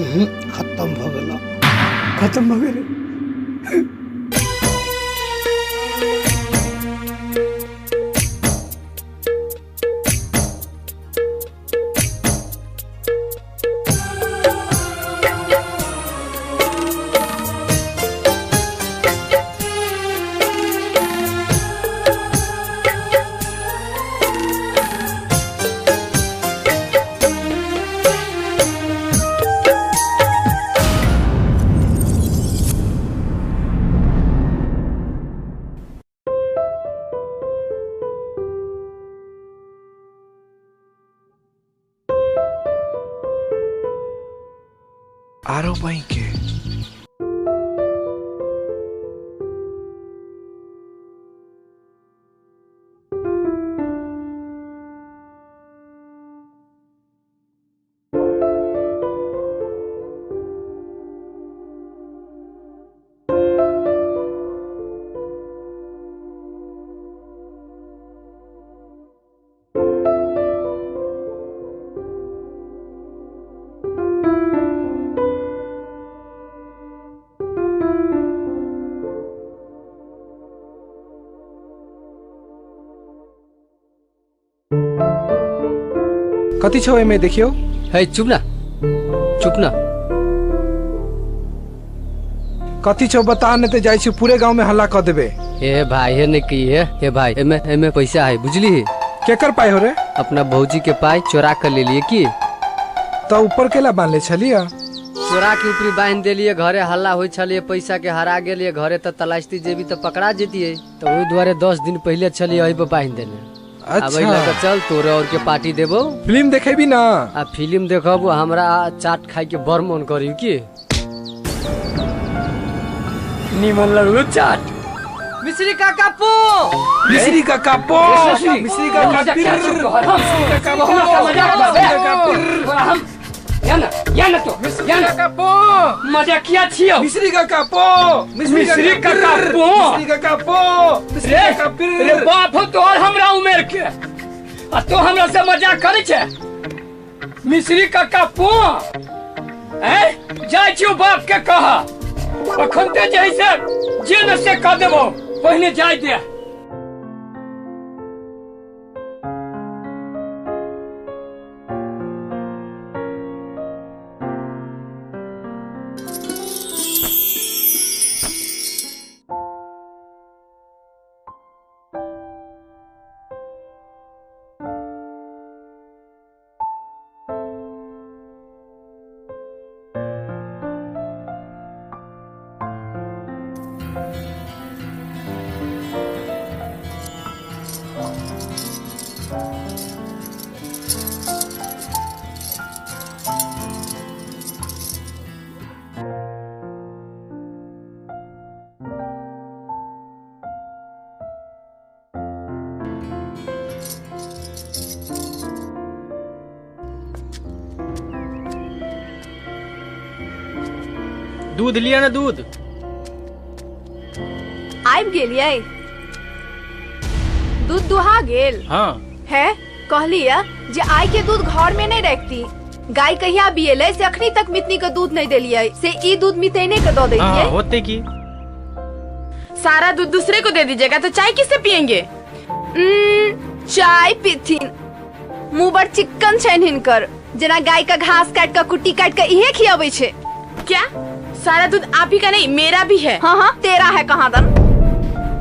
खत्म हो गया, खत्म हो गया। आरो भाई के कति छौ एमे देखियो। है चुप ना, चुप ना। कति छौ बता, नहीं तो जाई छी पूरे गांव में हल्ला कर देबे। ए भाई है ने की है, ए भाई एमे एमे पैसा है बुझली। केकर पाई हो रे? अपना भौजी के पाई चोरा कर ले लिए की। तो ऊपर केला बांध ले छलिया? चोरा के ऊपरी बांध देलिए, घरे हल्ला होई छलिए, पैसा के हरा गेलिए, घरे तो तलाशती जेबी तो पकड़ा जेतिए, तो ओई द्वारे 10 दिन पहले छलिए अही पे बांध देने। अच्छा लगा चल तोरे और के पार्टी देबो। फिल्म देखेबी ना? आ फिल्म देखबो, हमरा चाट खाई के बर मन करियो की। निमन लगलो चाट। मिश्री का कापो, मिश्री का कापो, मिश्री का मजा किया छियो। मिश्री का कापो, मिश्री का कापो, मिश्री का कापो, रे बाप हो तोहर हमरा उमेर के, आ तो हमरा से मजाक करे छे। मिश्री का कापो जाय छियो बाप के कहा, अखन ते जैसे जेल से कह देबो, पहले जाय दे। दूध लिया ना, दूध आइब गेलियै। दूध दुहा गेल। हाँ है कहलिया जे आइ के दूध घर में नहीं रखती, गाय कहिया बियले से अखनी तक मितनी के दूध नहीं देलियै, से ई दूध मितने के दो देतियै। हाँ, होते की सारा दूध दूसरे को दे दीजिएगा तो चाय किससे पियेंगे? चाय पीथिन, मुँह बड़ चिक्कन छैन हिनकर, जना गाय का घास काट का कुट्टी काट का इहे खियाबै छे। क्या सारा दूध आप ही का नहीं, मेरा भी है। हाँ हाँ तेरा है कहाँ दन,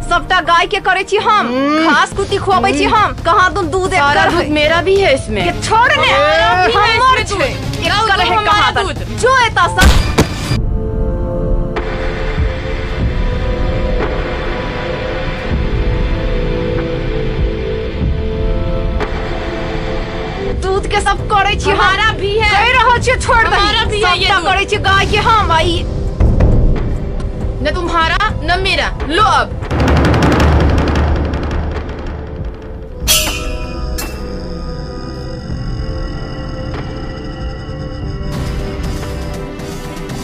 सबटा गाय के करे छी हम, घास कुट्टी खुआबै छी हम, कहाँ दन दूध सारा दूध मेरा भी है इसमें। ये छोड़ ने, हमर छे, एक करे है कहाँ दन, जो एता सब दूध के सब करे छी। हमारा भी है, कह रहा छी छोड़ दे, हमारा भी है, ये करे छी गाय के हम। आई न तुम्हारा न मेरा, लो अब।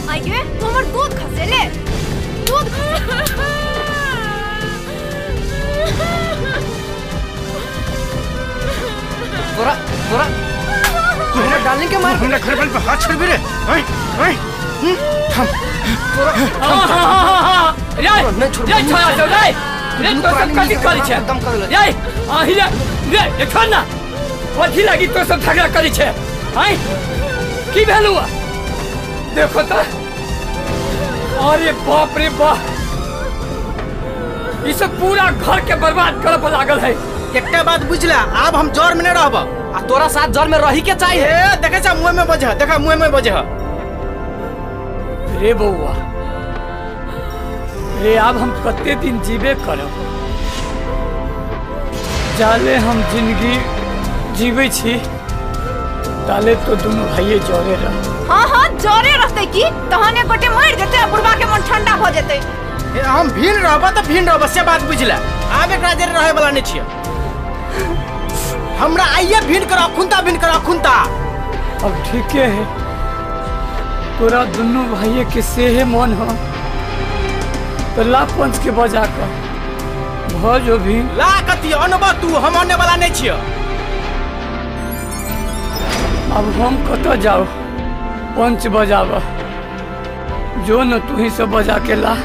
आइए हमर दूध खसे रे, दूध तोरा तोरा तोरा डाल मालिक के मार हमरा घर वाले पे हाथ छोड़ भी रे नहीं छोड़ रे छोड़ दो रे रे तो सब कथि करी छे दम कर ले रे आही रे रे छोड़ ना कथि लागी तो सब झगड़ा करी छे हैं की भेलु देखो तो अरे बाप रे बाप ई सब पूरा घर के बर्बाद करे पर लागल है। एकटा बात बुझला अब हम जोर में नहीं रहब आ तोरा साथ जोर में रही के चाहिए देखे जा मुंह में बजह देखा मुंह में बजह रे बउआ रे अब हम कते दिन जीवे करब जाले हम जिंदगी जीवे छी ताले तो दोनों भाइये जोरे रह हाँ जोरे रहते की तहने गोटे मर जेते बुढ़वा के मन ठंडा हो जेते हम भीन रहब तो भीन रहब से बात बुझला आब एकरा जरे रहे वाला नहीं छियै हमरा आइए भीन कर खुनता अब ठीक है तोरा दोनों भाइये के सेहे मन हो तो ला पंच के बजा कर भजो भी ला कती अनबा तू हम आने वाला नहीं छियै अब हम कत जाओ पंच बजाब जो न तू ही सब बजा के ला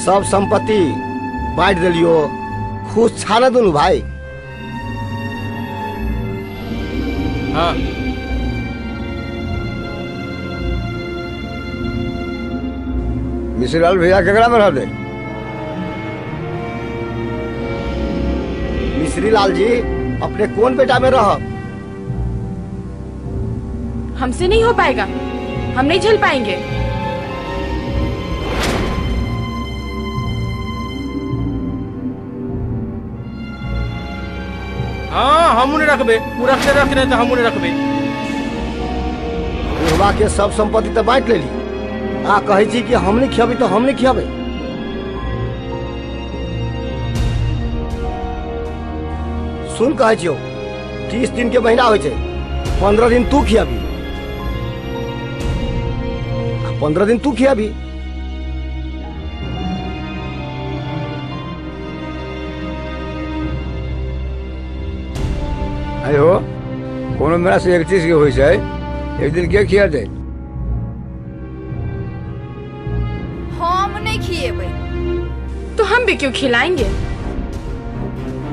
सब संपत्ति बांट दिलियो खुश छाना दोनों भाई। हाँ मिश्री लाल भैया केकरा में रह दे मिश्री लाल जी अपने कौन बेटा में रह हमसे नहीं हो पाएगा हम नहीं झेल पाएंगे। हाँ हम नहीं रखबे पूरा से रख रहे तो हम नहीं रखबे बुढ़वा के सब संपत्ति तो बांट लेली आ कहे छी कि हम नहीं खियाबे तो हम नहीं खियाबे सुन कहे छियो 30 दिन के महीना होय छै 15 दिन तू खियाबी 15 दिन तू खियाबी हो कोनो मेरा से एक चीज के होय छै एक दिन के खिया दे हम नहीं खिएबे तो हम भी क्यों खिलाएंगे।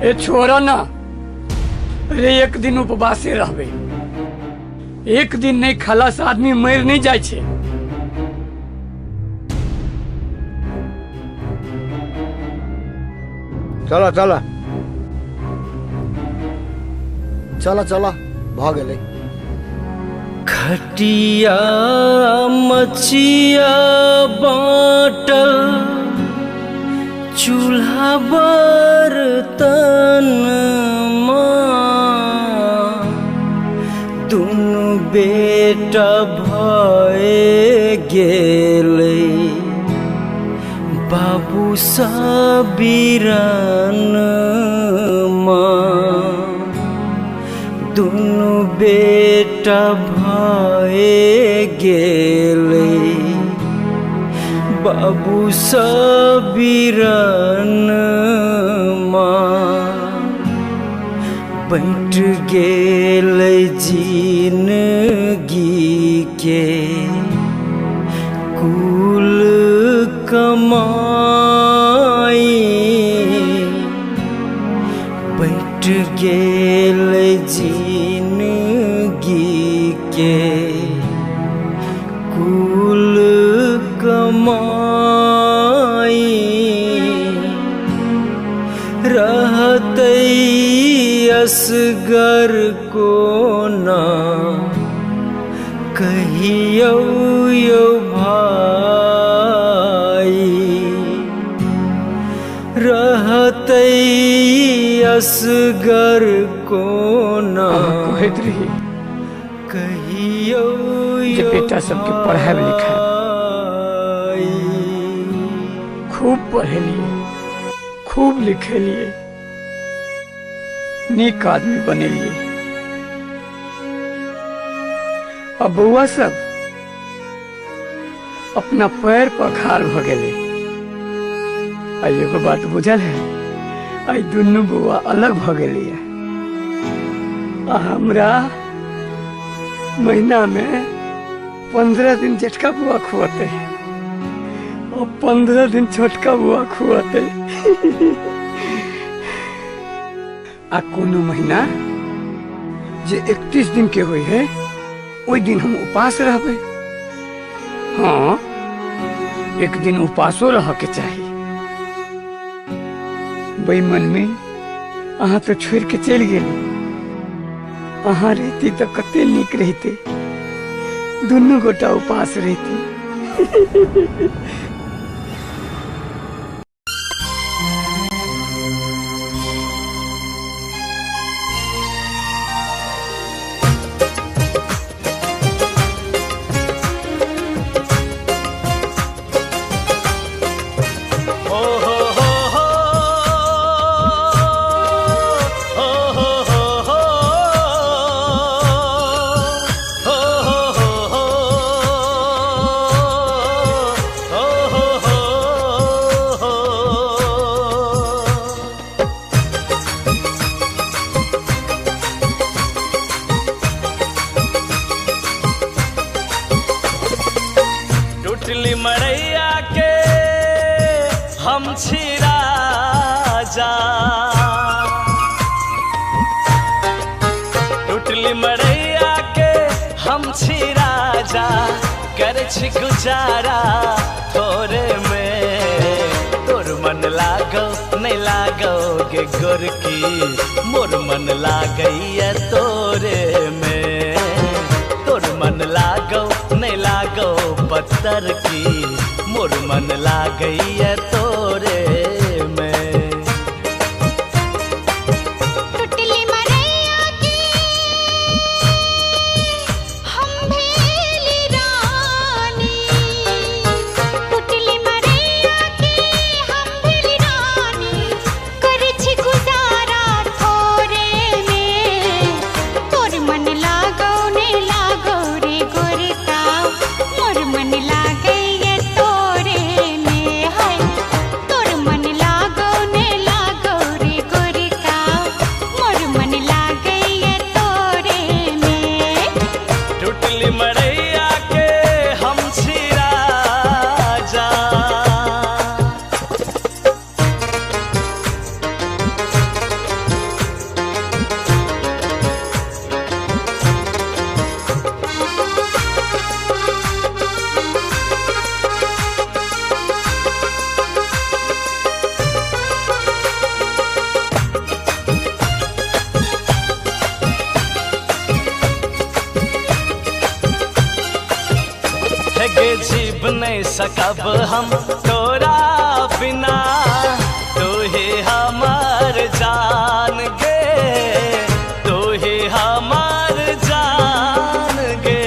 ए छोरा ना रे एक दिन उपवासे रहबे एक दिन नहीं खाला से आदमी मर नहीं जाय छे। चला चला चला चला भाग गए खटिया मचिया बाटल चूल्हा बर्तन दुनु बेटा भए गेले बाबू सबीरन दुनु बेटा भए गेले बाबू सबीरन बैठ गेले जिंदगी के कुल कमाई बैठ गेल जिंदगी के कुल कमाई रहते असगर को ना कहियो यो भाई रहते असगर को ना कहत रही कहियो जे बेटा सबके पढ़ाए लिखाए खूब पढ़े लिए खूब लिखे लिए नीक आदमी बने लिए। अब बउआ सब अपना पैर पर खाड़ भ गए। एगो बात बुझल है, आई दुनू बउआ अलग भ गए। हमरा महीना में 15 दिन जेठका बुआ खुआते और 15 दिन छोटका बुआ खुआते। आ कोनो महीना जे 31 दिन के हुई है ओई दिन हम उपास रहबे। हाँ, एक दिन उपासो रह के चाहिए। बेईमान में अहाँ तो छोड़ के चल गेली। अहाँ रहती तो कते नीक रहते, दुनू गोटा उपास रहती। मड़ैया के हम छिरा जा टूटली मड़ैया के हम छिरा जा कर छी गुजारा थोरे में तोर मन लागो नहीं लागो गे गोरकी मोर मन लागैया तोरे में तोर मन लागो नहीं लागो पत्थर की मोर मन लागैया तोरे में। टुटली मरैया की हम भेली रानी टुटली मरैया की हम भेली रानी कर छी गुजारा थोरे में तोर मन लागो नहीं लागो रे गोरका मोर मन लागैया तोरे में हाय तोर मन लागो ने लागो रे गोरका मोर मन लागैया तोरे में। टूटली मड़ैया के हम छिरा जा गे जीव नहीं सकब हम तोरा बिना तू ही हमार जान गे तू ही हमार जान गे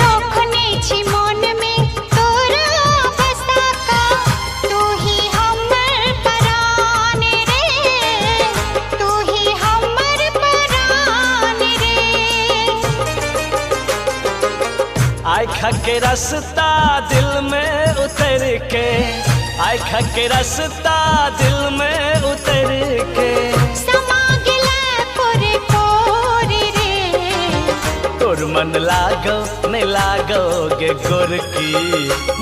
रखने छी मन में तोरा बसा का तू ही हमर परान रे तू ही हमर परान रे। आँख के रास्ता दिल में उतर के आँख के रास्ता दिल में उतर के समा गेला पोरे पोरे रे तोर मन लागो नहीं लागो गे गोरकी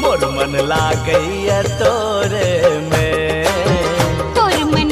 मोर मन लागैया तोरे में तोर मन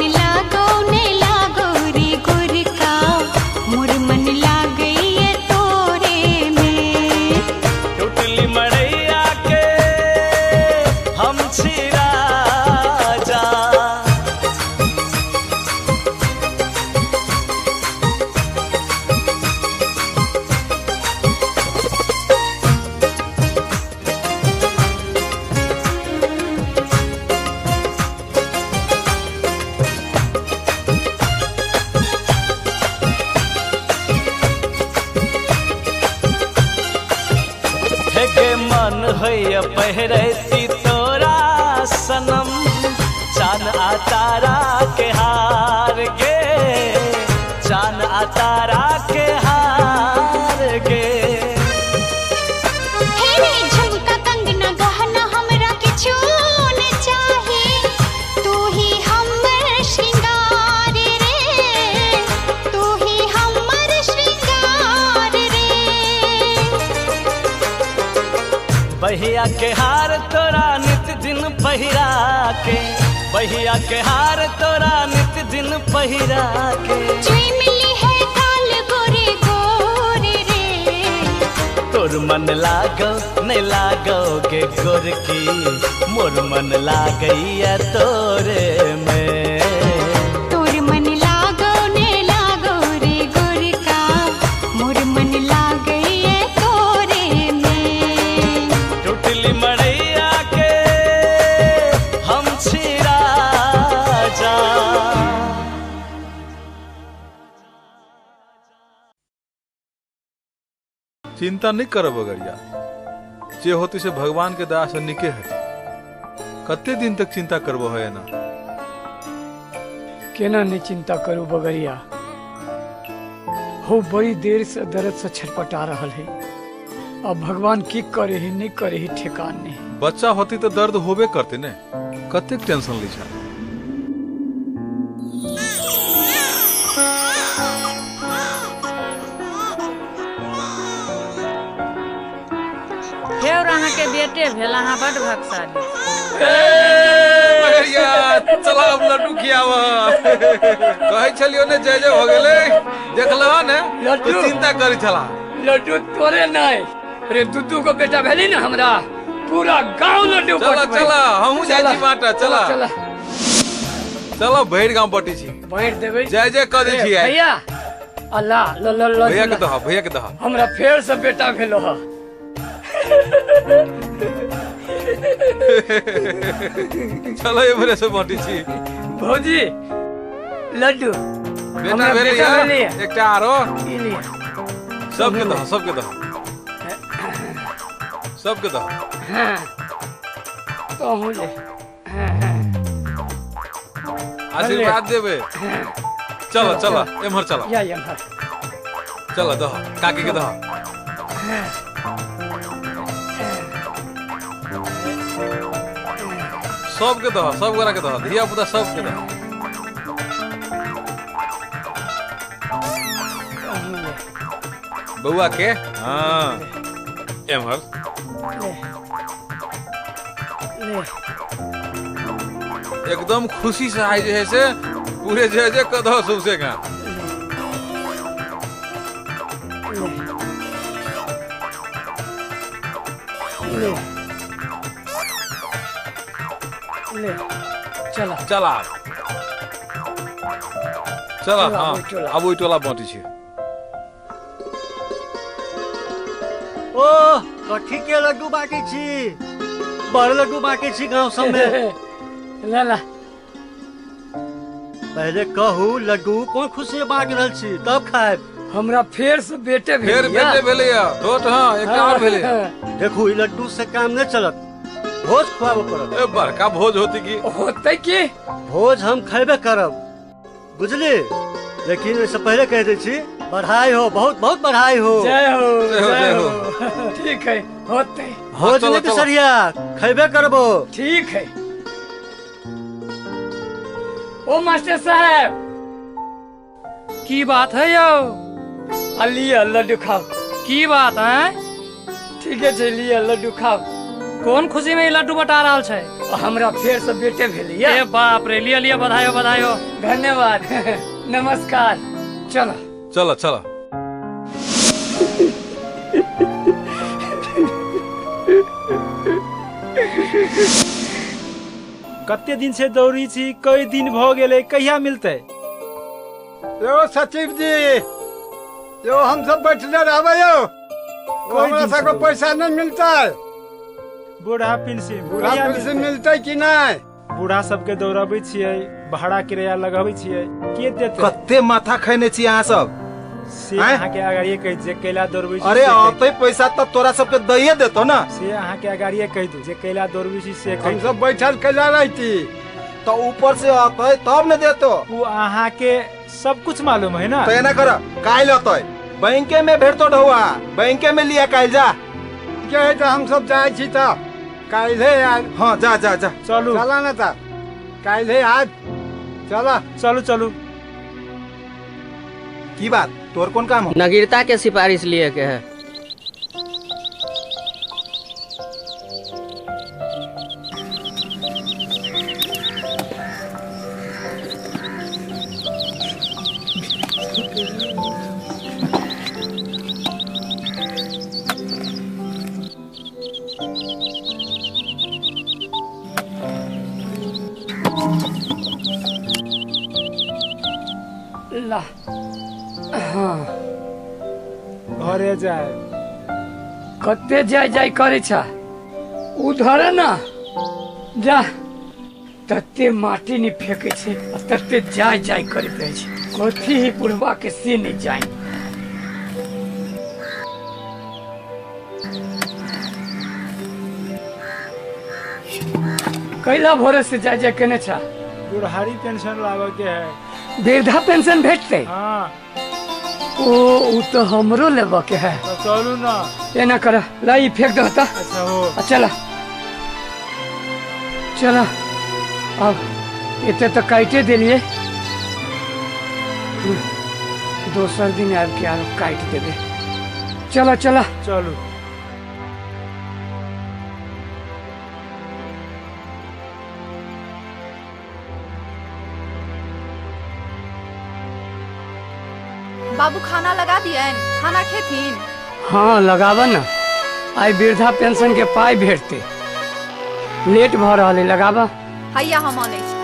होइया पहरती तोरा सनम चान आ तारा के हार गे चान आ तारा के हार गे हेरे झुमका कंगना गहना हमरा किछु न चाही तू ही हमर श्रृंगार रे तू ही हमर श्रृंगार रे बहिया के हार तोरा नित दिन पहिरा के बहिया के हार तोरा नित दिन पहिरा के जुई मिली है काल गोरे गोरे रे तोर मन लागो नहीं लागोगे गोरकी मोर मन लागैया तोरे में तोर मन लागो ने लागो रे गोरका मोर मन लागे तोरे में टूटली मड़ैया के हम छिरा जा चिंता नहीं करब बगरिया जे होती से भगवान के दया से निके है कते दिन तक चिंता करबो है ना केना नहीं चिंता करू बगरिया हो बड़ी देर से दर्द से छटपटा रहल है अब भगवान की करे ही नहीं करे ही ठेकान नहीं बच्चा होती तो दर्द होबे करते ने कते टेंशन ली छा फेर अहाँ के बेटे भेल अहाँ बड भाग्यशाली चला अब लड्डू खियावा कहे छलियो ने जय जय हो गेले देखलो ने लड्डू चिंता करी छला लड्डू तोरे नहीं अरे दुद्दू को बेटा भेली ना हमरा पूरा गांव लड्डू चला चला हमहू जाई छी बाटा चला चला चलो भैर गांव बटी छी बांट देबै जय जय क दै छी भैया अल्लाह ल ल ल भैया के दहा हमरा फेर से बेटा भेलो ह चलो ये मेरे से बटी छी भौजी लड्डू बेटा भेली एकटा आरो सबके दहा सबके दहा सबके दहा हां तो हूं ले आशीर्वाद देबे चलो चलो एमहर चलो या एमहर चलो दहा काकी के दहा सबके दहा सब गोरा के दहा धिया पुता सबके दहा बउआ के हां एमहर एकदम खुशी से आए जे से पूरे जय जय कदह सबसे का ले चला चला चला हाँ अब वही टोला बाँटी छी ओ कथी के लड्डू बाटी छी बड़ लड्डू बाटी छी गांव सब में ला ला पहले कहू लड्डू कौन खुशी में बांट रहल छी तब खाएब हमरा फेर से बेटे भेल फेर बेटे भेले या तो हां एकटा और भेले देखू ई लड्डू से काम नहीं चलत भोज खुआबो पड़त ए बड़का भोज होती की होतै की भोज हम खैबे करब बुझली लेकिन इससे पहले कह दै छी बधाई हो बहुत बहुत बधाई हो जय हो जय हो ठीक है होतै भोज नहीं बिसरिया खैबे करबो ठीक है ओ मास्टर साहब की बात है यो लिया लड्डू खाओ की बात है ठीक है लिया लड्डू खाओ कौन खुशी में लड्डू बटा रहा है हमरा फेर से बेटे भेलिए ए बाप रे लिया लिया बधाई हो बधाई हो धन्यवाद नमस्कार चलो चलो चलो कते दिन से दौड़ी छी कई दिन भ गेले कहिया मिलते यो सचिव जी यो हम सब बैठले रहबे यो हमरा सबको पैसा नहीं मिलता बूढ़ा पेंशन मिलते कि नहीं बूढ़ा सबके दौड़ाबै छियै भाड़ा किराया लगाबै छियै के देते कते माथा खैने छी अहाँ सब से अहाँ के अगाड़िए कह जे कैला दौड़बी अरे आते पैसा तो तोरा सबके दइए देतो ना। से अहाँ के अगाड़िए कह दू जे कैला दौड़बी से हम सब बैठल कैला रहती तो ऊपर से आते तब न देतो। वो अहाँ के सब कुछ मालूम है ना। तो एना कर काल आते बैंके में भेटतो ढौआ बैंके में लिया काल जा के है तो हम सब जाए छी त काल है यार। हाँ जा जा जा चलो चला ना त काल है आज चला चलो चलो। की बात तोर कौन काम हो? नगीरता के सिफारिश लिए के है। ला हाँ घरे जाए कते जाय जाय करे छा उधर ना जा तते माटी नहीं फेंके छे तते जाय जाय करे पे छे कथी ही पुरवा के से नहीं जाय। कैला भोरे से जाय जाय केने छा बुढ़ारी पेंशन लावे के है। वृद्धा पेंशन भेटते हाँ ओ तो हमरो लेबा के है। तो चलू ना एना कर लाई फेंक दो ता। अच्छा हो चला चला अब इतने तो काटे दिलिए दोसर दिन आब के आरो काट देबे। चला चला चलू। बाबू खाना लगा दिए खाना खेतीन। हाँ लगावा ना आई वृद्धा पेंशन के पाई भेटते लेट भ रहा है लगावा। हैया हम आने छी।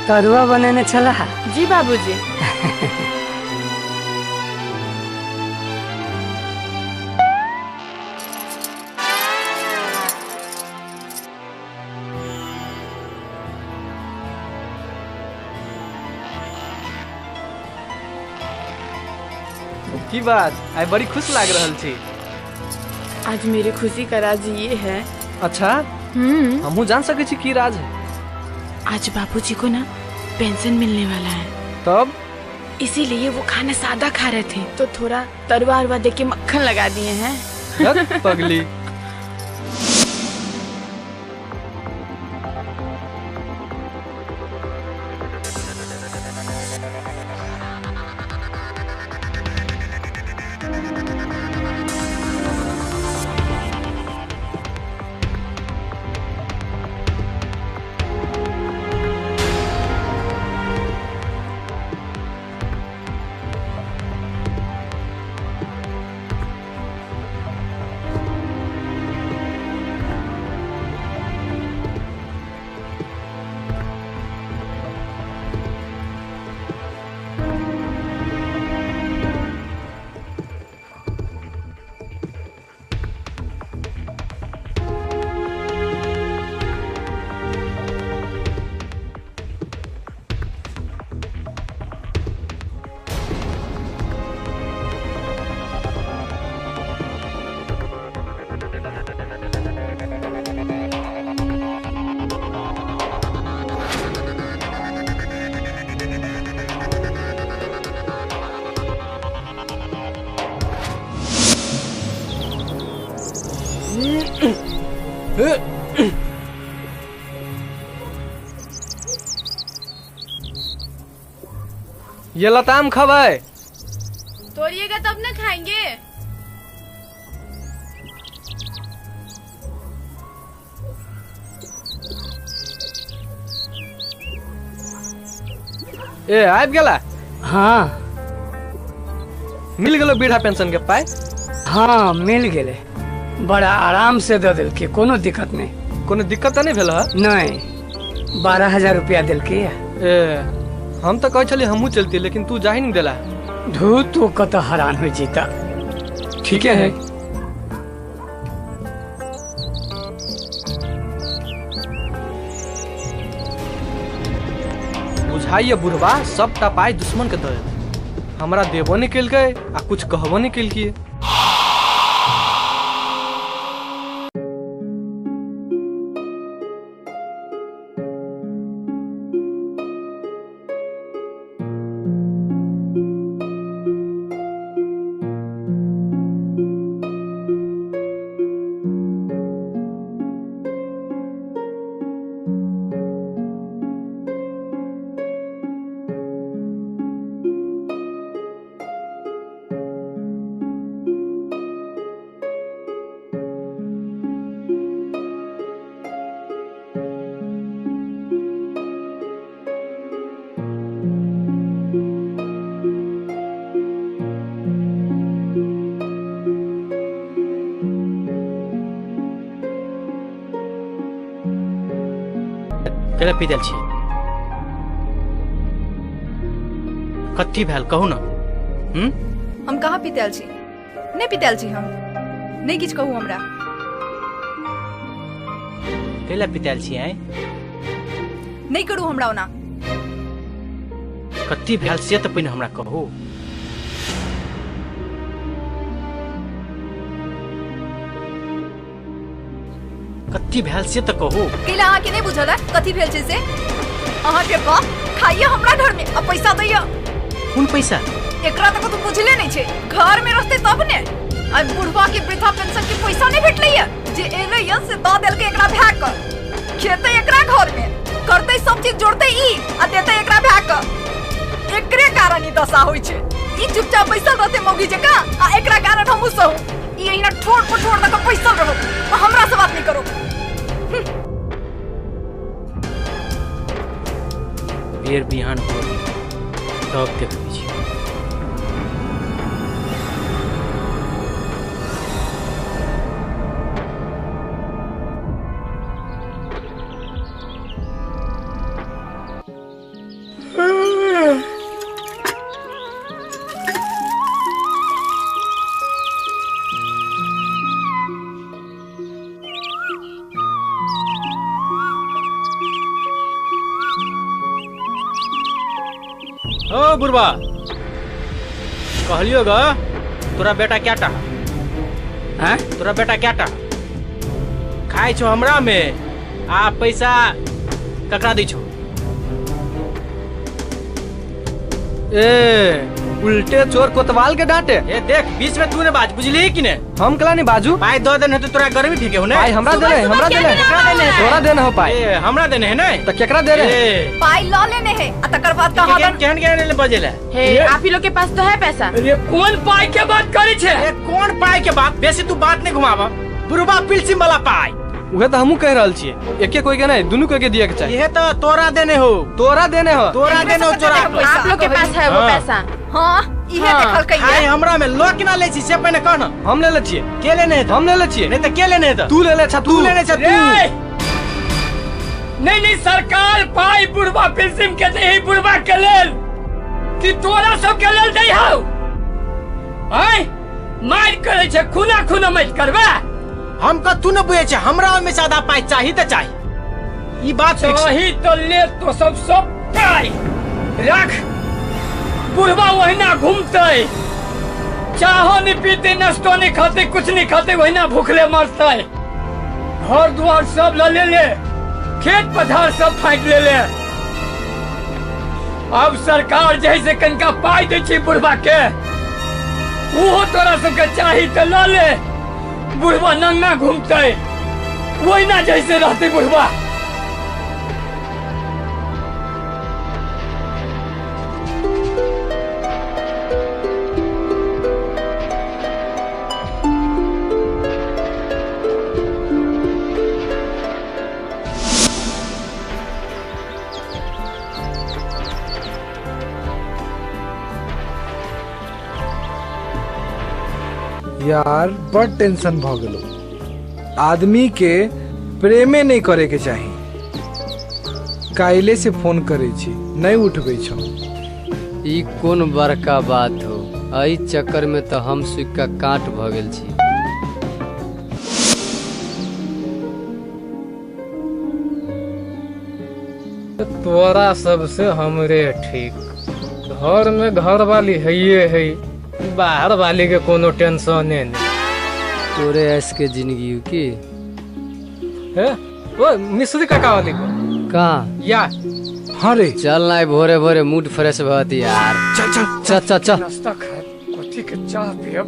तरुआ बनाने चला। जी बाबूजी। की बात आई बड़ी खुश लाग रहल छी। आज मेरी खुशी का राज ये है। अच्छा हमहू जान सके छी की राज है? आज बाबूजी को ना पेंशन मिलने वाला है। तब इसीलिए वो खाना सादा खा रहे थे तो थोड़ा तरुआ अरवा दे के मक्खन लगा दिए हैं। पगली ये लताम खबै। तोड़िएगा तब ना खाएंगे। ए आबि गेला। हाँ मिल गेलो वृद्धा पेंशन के पाई। हाँ मिल गेले, बड़ा आराम से दे दिल के, कोनो दिक्कत नहीं। कोनो दिक्कत तो नहीं भेल है? नहीं, 12,000 रुपया दिल के। हम तो कहे चलिए हमहू चलती, लेकिन तू जा ही नहीं दिला। धू तू कत हैरान हो जीता। ठीक है बुझाइए बुढ़वा, सब पाई दुश्मन के दे, हमरा देबो नहीं कल के आ कुछ कहबो नहीं कल किए। केला पी देल छी। कथी भेल कहू ना। हम कहाँ पीतेल छी, नहीं पीतेल छी हम, नहीं किछ कहू हमरा। केला पीतेल छी हैं? नहीं करू हमरा ओना। कथी भेल से तो पहिने हमरा कहू। कथी भेल से तो कहू। केला अहाँ के नहीं बुझल है कथी भेल छै से? अहाँ के बाप खाइए हमरा घर में अब पैसा दैया। कौन पैसा? एकरा तक तो बुझले नहीं छे, घर में रहते तब ने। अब बुढ़वा के वृद्धा पेंशन के पैसा नहीं भेटले है, जे एले य से द देल के एकरा भाग कर खेते एकरा घर में, करते सब चीज जोड़ते ई आ देते एकरा भाग कर। एकरे कारण ई दशा होई छे। ई चुपचाप पैसा रहते मौगी जका आ एकरा कारण हमहु सहू। ई एहिना ठोड़ पठोड़ तक पैसा रहो, हमरा से बात नहीं करो। बेर बिहान हो तब देखै छी। ओ बुढ़वा, कहलियो ग तोरा बेटा क्या टा? हैं? तोरा बेटा क्या टा? खाई छो हमरा में आ पैसा ककरा दी छो? ए उल्टे चोर कोतवाल के डांटे। ए देख बीच में तूने बाज बुझली कि ने? हम कला नहीं बाजू। पाई 2 दिन है तो तोरा गर्मी फेंके हो ने? पाई हमरा देने, हमरा देने। तोरा देने हो पाई। ए हमरा देने है ने? तो केकरा दे रहे? पाई ल लेने है आ तकर बाद कहां बन केहन केहन ले बजेला? हे आप ही लोग के पास तो है पैसा। ये कौन पाई के बात करी छे? ए कौन पाई के बात? बेसी तू बात नहीं घुमावा। बुढ़वा पिलसिम वाला पाई। उहे तो हमहू कह रहल छिए, एके कोई के नहीं, दुनू कोई के दिए के चाहिए। ये तो तोरा देने हो। तोरा देने हो। तोरा देने हो चोरा। आप लोग के पास है वो पैसा। हां इहे देखल कहिए। आई हमरा में लोक ना ले छी से पहिने कहना। हम ले ले छिए। के लेने है? हम ले ले छिए। नहीं तो के लेने है? तो तू ले ले छ, तू लेने छ तू। नहीं सरकार पाई बुढ़वा पेंशन के नहीं, बुढ़वा के लेल कि तोरा सब के लेल दे हो। आय मार करे छे, खुना खुना मत करबे। हमका तू न बुझे छे, हमरा में ज्यादा पाई चाहिए तो चाहिए। ई बात चाहिए तो ले तो सब पाई रख। बुढ़वा वहीना घूमते, चाहो नहीं पीते, नाश्तो नहीं खाते, कुछ नहीं खाते, वहीना भूखले मरते। घर द्वार सब ले ले, खेत पथार सब फाइट ले ले। अब सरकार जैसे कनका पाई दे छी बुढ़वा के, वो तोरा सबके चाहिए तो ला ले। बुढ़वा नंगा घूमते, वहीना जैसे रहते बुढ़वा। यार बड़ टेंशन भ गेलो। आदमी के प्रेमे नहीं करे के चाहिए। काइले से फोन करे छी नहीं उठबे छो। ई कोन बड़का बात हो, एहि चक्कर में तो हम सुक्का काट भ गेल छी। तोरा सबसे हमरे ठीक। घर में घर वाली है, बाहर वाली के कोनो टेंशन नहीं। तोरे ऐस के जिंदगी की है वो मिस्री काका वाली को कहाँ या हाँ रे चल ना भोरे भोरे मूड फ्रेश होती यार। चल चल चल चल चल नाश्ता खाए कथी के चाह पियब।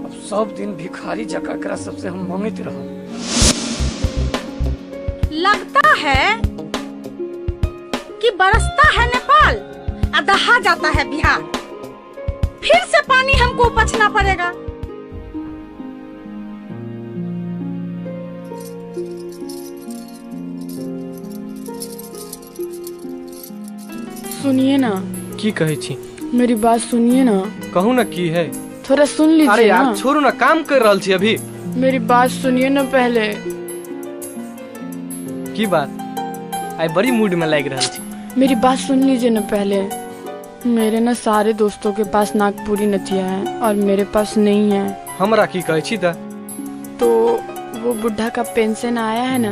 अब सब दिन भिखारी जका करा सबसे हम मांगते रहो। लगता है कि बरसता है नेपाल और दहा जाता है बिहार। फिर से पानी हमको उपछना पड़ेगा। सुनिए ना। की कहे छी? मेरी बात सुनिए ना। कहू ना की है? थोड़ा सुन लीजिए। अरे यार ना। छोड़ू ना, काम कर रहल छी अभी। मेरी बात सुनिए ना पहले। की बात? आई बड़ी मूड में लग रहा छी। मेरी बात सुन लीजिए ना पहले। मेरे ना सारे दोस्तों के पास नागपुरी नथिया है और मेरे पास नहीं है। हमरा की कहे छी? तो वो बुढ़ा का पेंशन आया है ना,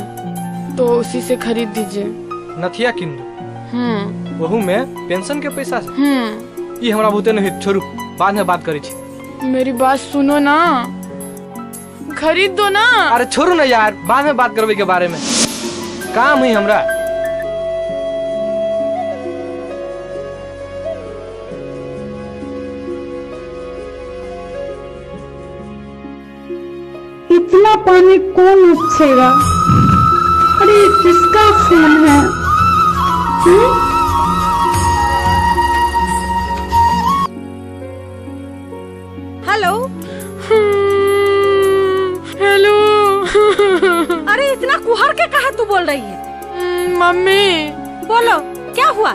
तो उसी से खरीद दीजिए। नथिया किन दो। वहू में पेंशन के पैसा से? ये हमरा बहुते नहीं, छोड़ू बाद में बात करी छी। मेरी बात सुनो ना, खरीद दो ना। अरे छोड़ू ना यार, बाद में बात करवे के बारे में। काम है हमरा। इतना पानी कौन उछेगा? अरे किसका फोन है? Hello hello. अरे इतना कुहर के कहा तू बोल रही है? मम्मी बोलो क्या हुआ?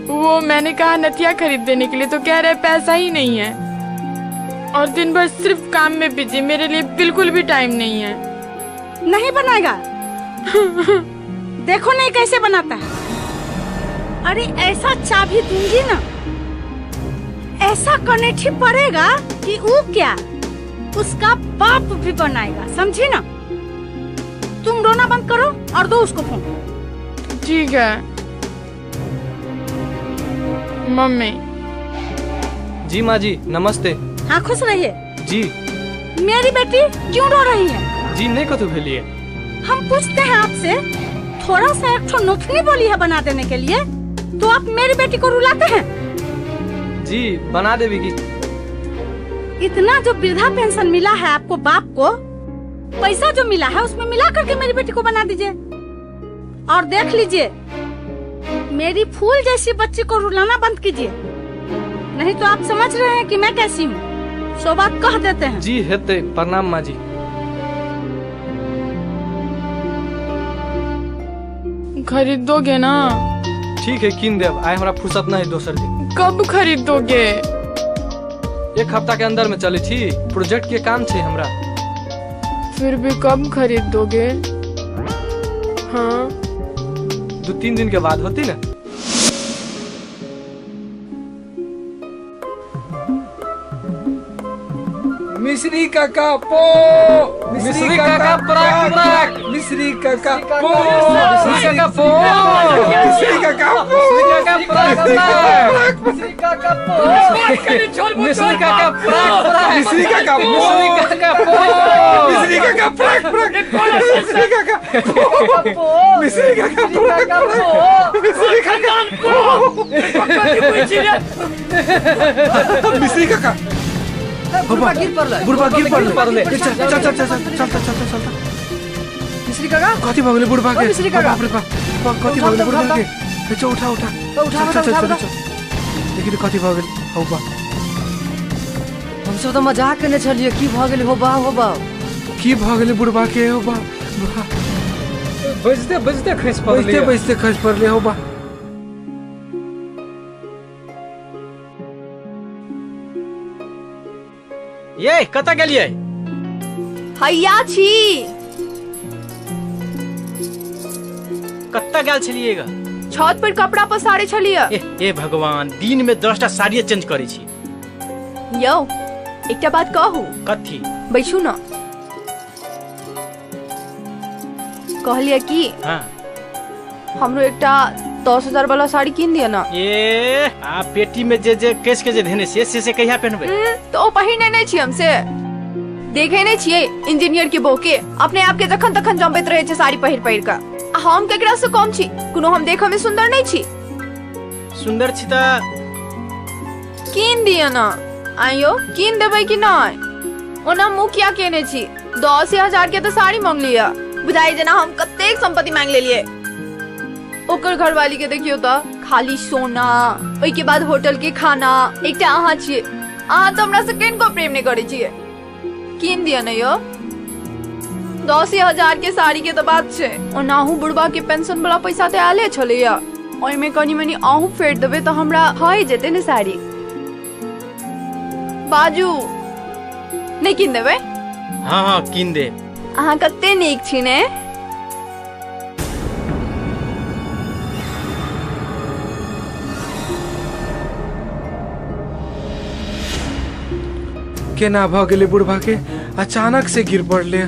वो मैंने कहा नथिया खरीद देने के लिए, तो कह रहे पैसा ही नहीं है और दिन भर सिर्फ काम में बिजी। मेरे लिए बिल्कुल भी टाइम नहीं है। नहीं बनाएगा? देखो नहीं कैसे बनाता है। अरे ऐसा चाबी दूंगी ना, ऐसा कनेठी पड़ेगा कि वो क्या उसका बाप भी बनाएगा, समझी ना? तुम रोना बंद करो और दो उसको फोन। ठीक है मम्मी। जी माँ जी नमस्ते। हाँ खुश रहिए। जी मेरी बेटी क्यों रो रही है? जी नहीं कतु भेलिए। हम पूछते हैं आपसे, थोड़ा सा एक नोथनी बोली है बना देने के लिए, तो आप मेरी बेटी को रुलाते हैं? जी बना देगी। इतना जो वृद्धा पेंशन मिला है आपको बाप को, पैसा जो मिला है उसमें मिला करके मेरी बेटी को बना दीजिए। और देख लीजिए, मेरी फूल जैसी बच्ची को रुलाना बंद कीजिए, नहीं तो आप समझ रहे हैं कि मैं कैसी हूँ। सो बात कह देते हैं। जी हेते। प्रणाम माँ जी। खरीदोगे ना? ठीक है किन देव। आए हमारा फुर्सत नहीं दोसर के। कब खरीदोगे? एक हफ्ता के अंदर में चले छी, प्रोजेक्ट के काम छे हमरा। फिर भी कब खरीदोगे? हाँ 2-3 दिन के बाद होती ना। मिश्री काका पो, मिश्री काका प्राक प्राक, मिश्री काका पो, मिश्री काका पो, मिश्री काका पो, मिश्री काका पो, मिश्री काका प्राक प्राक, मिश्री काका पो, मिश्री काका पो, मिश्री काका प्राक प्राक, मिश्री काका पो, मिश्री काका पो, मिश्री काका पो, मिश्री काका बुढ़वा गिर पड़ले। चल चल चल चल चल चल चल चल। मिश्री काका कथी भगले बुढ़वा के? मिश्री काका बाप रे बाप, कथी भगले बुढ़वा के? चल उठा उठा उठा चल चल चल। देखि कथी भगले हो बा। हम सब तो मजाक करने चलिए। की भ गेल हो बा की भगले बुढ़वा के हो बा? बजते बजते खस पड़ले। बजते बजते खस पड़ले हो बा। ये कतऽ गेलियै? हैया छी। कतऽ गेल छलियै ग? छत पर कपड़ा पसारे छलियै। ए भगवान, दिन में 10टा साड़ी चेंज करै छी। यौ एकटा बात कहू। कथी? बैठू ना। कहलिए कि हाँ हमरो एकटा 10,000 वाला साड़ी कीन दिया ना। ए आ पेटी में जे केस के जे धेने से कहिया पहनबे? तो पहिने नहीं छी हमसे। देखे नहीं छिए इंजीनियर के बहू के अपने आप के जखन तखन जंबैत रहे छे साड़ी पहिर का। हम केकरा से कम छी? कोनो हम देखै में सुंदर नहीं छी। सुंदर छी त कीन दिया ना। आइयो कीन देबै कि नहीं? ओना मुँह क्या केने छी? 10,000 के तो साड़ी मांग लिया। बुझाई जना हम कतेक संपत्ति मांग लेलिए। ओकर घरवाली के देखियो त खाली सोना, ओई के बाद होटल के खाना। एकटा अहाँ छिए, अहाँ तो हमरा से किनको प्रेम नहीं करे छिए। कीन दिया नहीं यो। 10,000 के साड़ी के तो बात छे। ओनाहू बुढ़बा के पेंशन वाला पैसा ते आले छलैया। ओई में कनी मनी आहू फेर देबे तो हमरा भए जेते ने साड़ी। बाजू नहीं कीन देबे? हाँ कीन दे। अहाँ कते नीक छी ने। केना भ गेले बुढ़बा के अचानक से गिर पड़ले।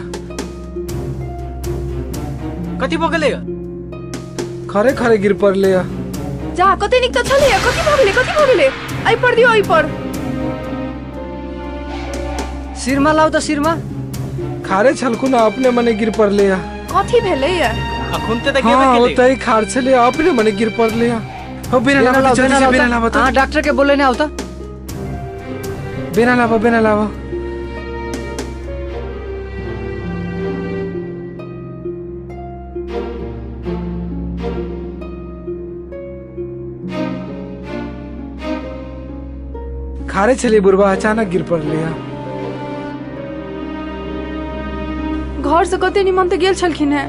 कथी भ गेले? खरे खरे गिर पड़ले। जा कते नीक त छलिए। कथी भ गेले? कथी भ गेले? आई पर दियो, आई पर। सिरमा लाओ त सिरमा। खारे छलकु ना अपने मने गिर पड़ले। कथी भेले या? अखुन ते गेबे हाँ केले। होतै खार छले अपने मने गिर पड़ले। हो बिना लावा जल्दी से बिना लावा। हां डॉक्टर के बोले ना आवता। बिना लावा बिना लावा। खारे छले बुढ़बा अचानक गिर पड़ले। घर से कते निमन ते गेल छलखिन है।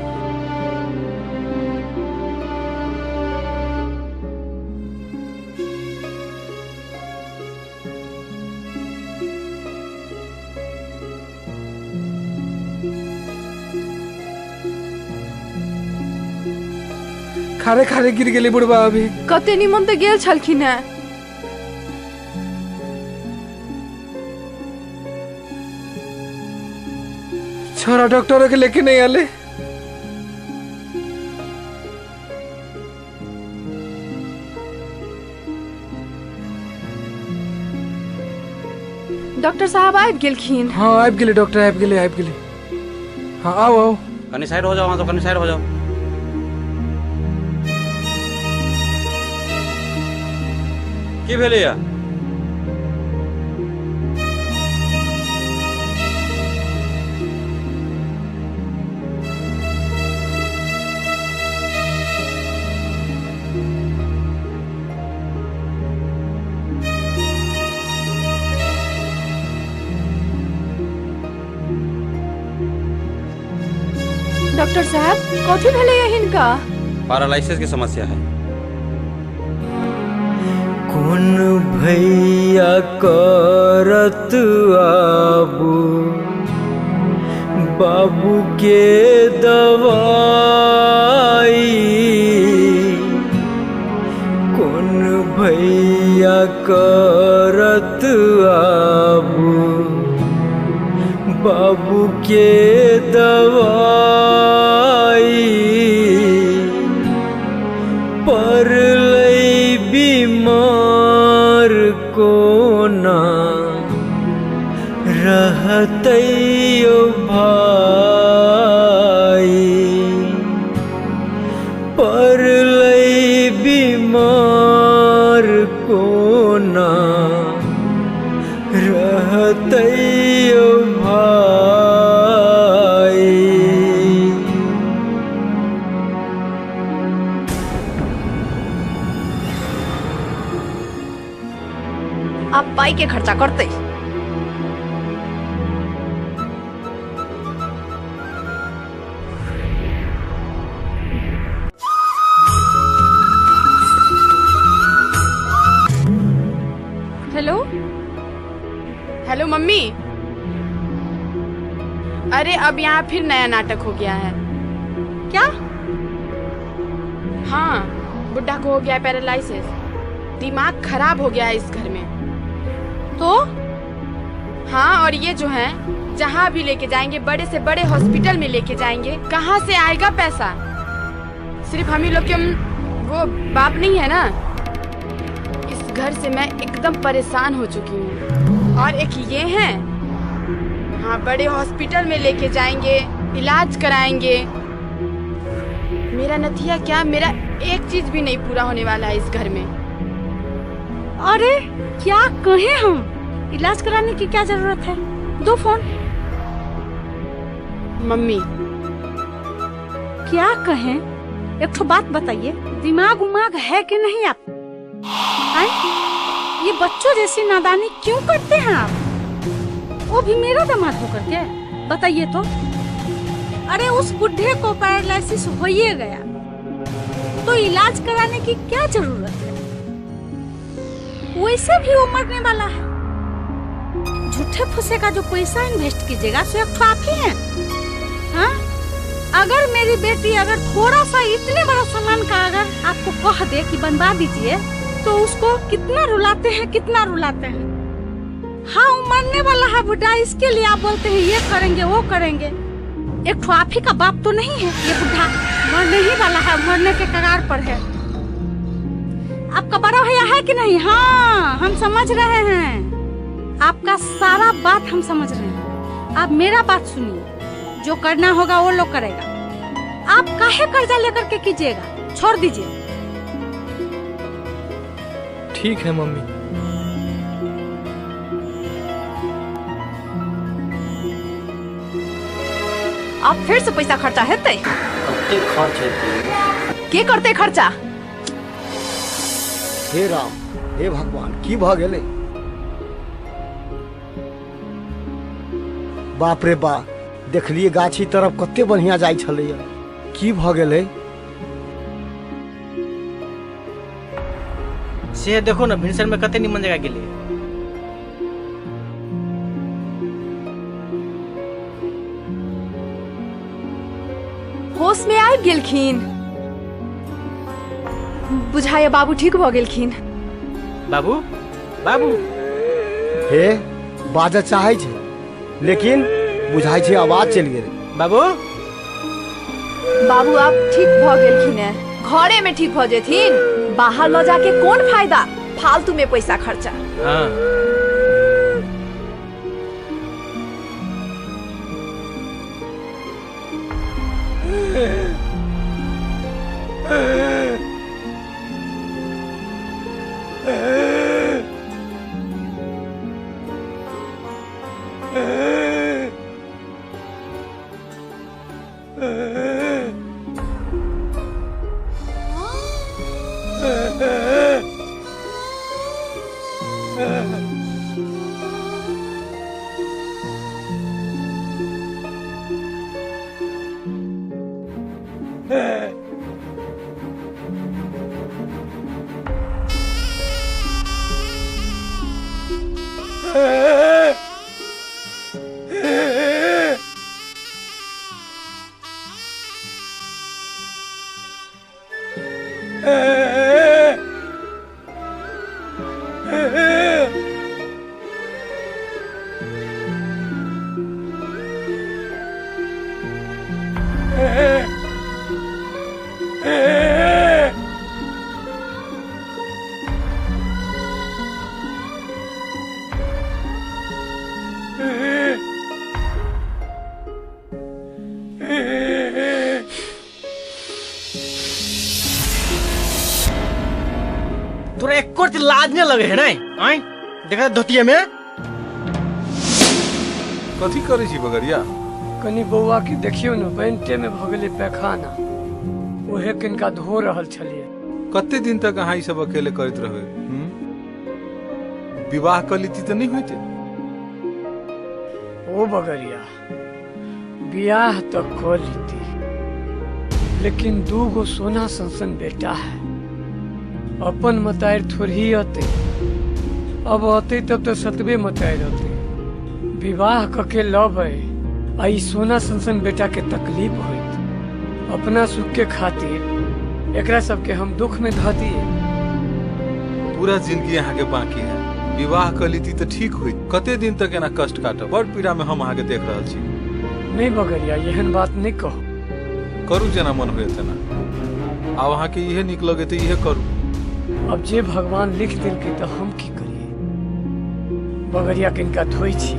खारे खारे गिर गेले बुढ़बा अभी। कते निमन ते गेल छलखिन है। छोरा डॉक्टर के लेके नहीं आले। डॉक्टर साहब आबि गेलखिन। हाँ आबि गेले डॉक्टर आबि गेले। हाँ आओ आओ। कनी साइड हो जाओ, वहां तो कनी साइड हो जाओ। की भेले या? डॉक्टर साहब कथी भेले या हिनका? पैरालिसिस की समस्या है। कौन भैया करत आबू बाबू के दवाई। कौन भैया करत आबू बाबू के दवाई। पर लई बीमार कोना रहतैयो भाई। पर लई बीमार कोना रहतैयो भाई। आप पाई के खर्चा करते। Hello hello mummy. अरे अब यहाँ फिर नया नाटक हो गया है। क्या? हाँ, बुड्ढा को हो गया पैरालिसिस, दिमाग खराब हो गया है इस घर में। तो? हाँ, और ये जो है जहाँ भी लेके जाएंगे, बड़े से बड़े हॉस्पिटल में लेके जाएंगे, कहाँ से आएगा पैसा? सिर्फ हम ही लोग के वो बाप नहीं है ना। इस घर से मैं एकदम परेशान हो चुकी हूँ। और एक ये है, हाँ, बड़े हॉस्पिटल में लेके जाएंगे, इलाज कराएंगे। मेरा नथिया क्या, मेरा एक चीज भी नहीं पूरा होने वाला है इस घर में। अरे क्या कहें हम, इलाज कराने की क्या जरूरत है? दो फोन। मम्मी क्या कहें, एक तो बात बताइए, दिमाग उमाग है कि नहीं आप? ये बच्चों जैसी नादानी क्यों करते हैं आप? वो भी मेरा दामाद होकर के, बताइए तो। अरे उस बुढ़े को पैरालिसिस हो ही गया तो इलाज कराने की क्या जरूरत है? वैसे भी वो मरने वाला है। झूठे फूसे का जो पैसा इन्वेस्ट कीजिएगा सो एक तो आप ही हैं। हाँ? अगर मेरी बेटी अगर थोड़ा सा इतने बड़ा सामान का अगर आपको कह दे कि बनवा दीजिए तो उसको कितना रुलाते हैं, कितना रुलाते हैं। हाँ, वो मरने वाला है बुढ़ा, इसके लिए आप बोलते हैं ये करेंगे वो करेंगे। एक तो आप ही का बाप तो नहीं है ये बुढ़ा, मरने ही वाला है, मरने के कगार पर है। आपका बड़ा भैया है कि नहीं? हाँ, हम समझ रहे हैं, आपका सारा बात हम समझ रहे हैं। आप मेरा बात सुनिए, जो करना होगा वो लोग करेगा। आप काहे कर्जा लेकर के कीजिएगा, छोड़ दीजिए। ठीक है मम्मी। आप फिर से पैसा खर्चा हेतै? खर्च हेतै। के करते खर्चा? हे राम, हे भगवान, की भ गेलै? बाप रे बा, देखलिए गाछी तरफ कते बढ़िया जाय छलैया, की भ गेलै? से देखो ना, भिनसर में कते निमन जगह गेलै। होश में आबि गेलखिन, बुझाइए बाबू ठीक भ गेलखिन। बाबू बाबू हे बाजा चाहे छे लेकिन बुझाई छे आवाज चल गेलै। बाबू बाबू आप ठीक भ गेलखिन है, घरे में ठीक भ जेथिन, बाहर ल जाके कौन फायदा, फालतू में पैसा खर्चा। हाँ। तोरा एक कोट लाज नहीं लगे है ना? आई देखा धोतिया में कथी करे छी बगरिया? कनी बौआ के देखियो न, बैंटे में भ गेलै पैखाना, ओहे किनका धो रहल छलिए। कते दिन तक अहाँ ई सब अकेले करत रहबे? विवाह कर लीती तो नहीं होते? ओ बगरिया, बियाह तो कर लीती, लेकिन 2 गो सोना संसन बेटा है, अपन मतायर थोड़ी आते, अब आते तब तो 7वें मतायर आते। विवाह कके लब है आई सोना संसन बेटा के तकलीफ हुई, अपना सुख के खातिर एकरा सबके हम दुख में ध दिए। पूरा जिंदगी यहाँ के बाकी है, विवाह कर ली तो ठीक हुई। कते दिन तक एना कष्ट काटब, बड़ पीड़ा में हम आगे देख रहा छी। नहीं बगरिया, यहन बात नहीं कहो। करू जेना मन हुए तेना, अब वहाँ के इहे निक लगे तो इहे करू। अब जे भगवान लिख दिल के तो हम की करिए। बगरिया के इनका धोई छी।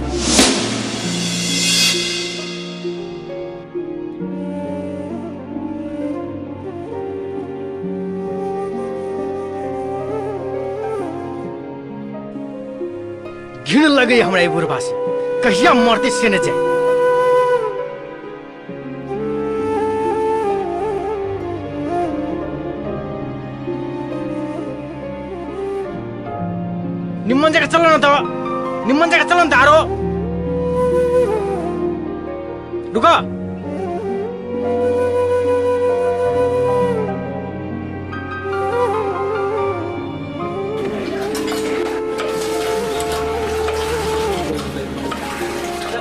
घिन लगे हमरा ई बुढ़बा से, कहिया मरते से न जाए। निम्मन जगह चलो न तो, निम्मन जगह चलो न तारो। रुको।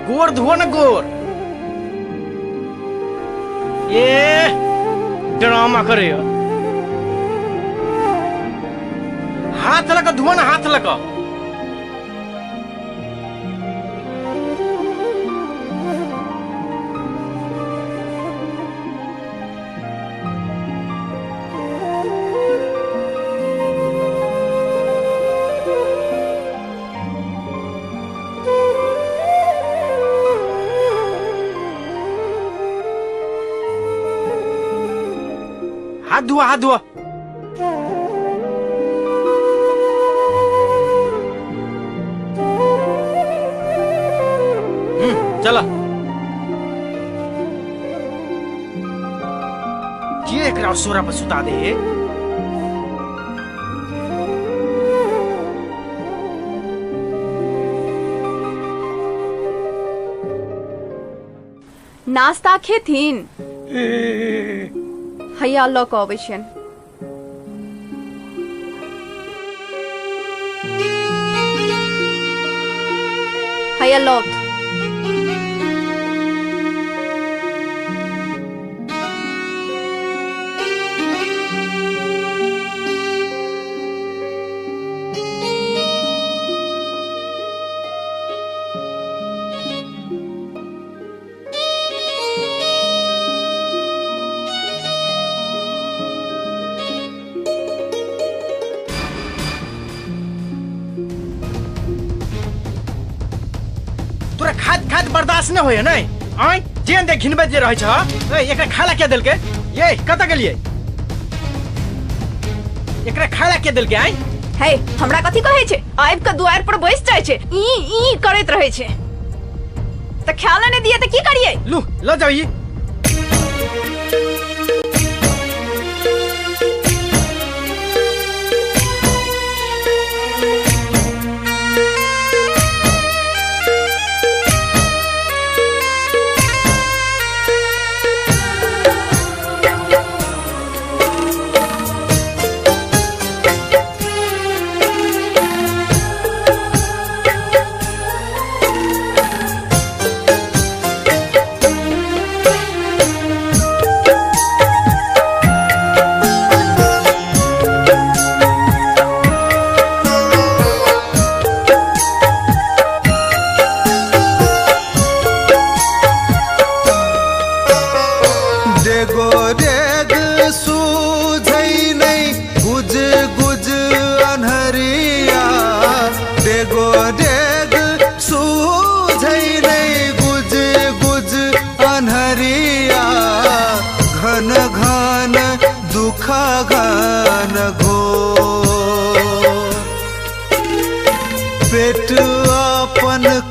गोर धुओ न गोर। ये ड्रामा करे हो। हाथ लगा धुओ न, हाथ लगा। हाथ धुआ, हाथ धुआ। चला। ये एकरा सोरा पर सुता दे। नाश्ता खेथिन हैया लऽ कऽ अबै छियनि। हैया लौट। तोरा खाद खाद बर्दाश्त न होय नै? आइ जेन दे घिनबे जे रहै छ। ए एकरा खाला के देलके? ये कत गेलिए? एकरा खाला के देलके? आइ हे हमरा कथि कहै छै? आइब के दुआर पर बैस जाय छै, ई करैत रहै छै। त ख्याल नै दिए त की करिए? लू ल जाइए।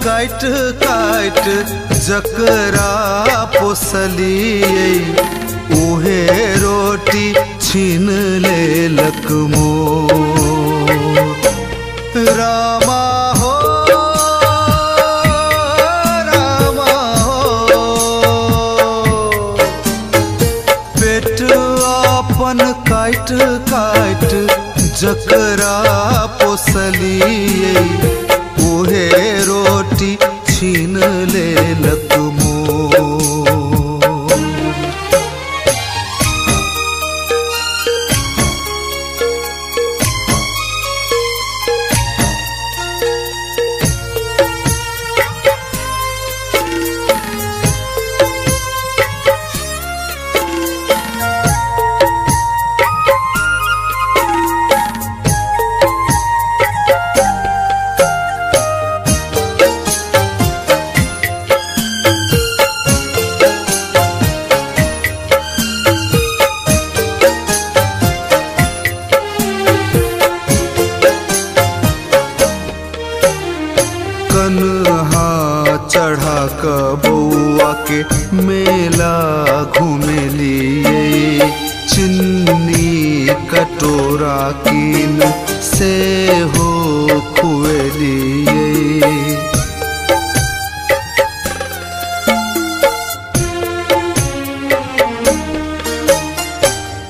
काट काट जकरा पोसलिए उहे रोटी छीन लेलक मोर। रामा हो रामा हो, पेट अपन काट काट जकरा पोसलिए उहे रोटी छीन लेलक मोर। का बउआ के मेला घूमेलिए चिन्नी कटोरा कीन से हो खुएलिए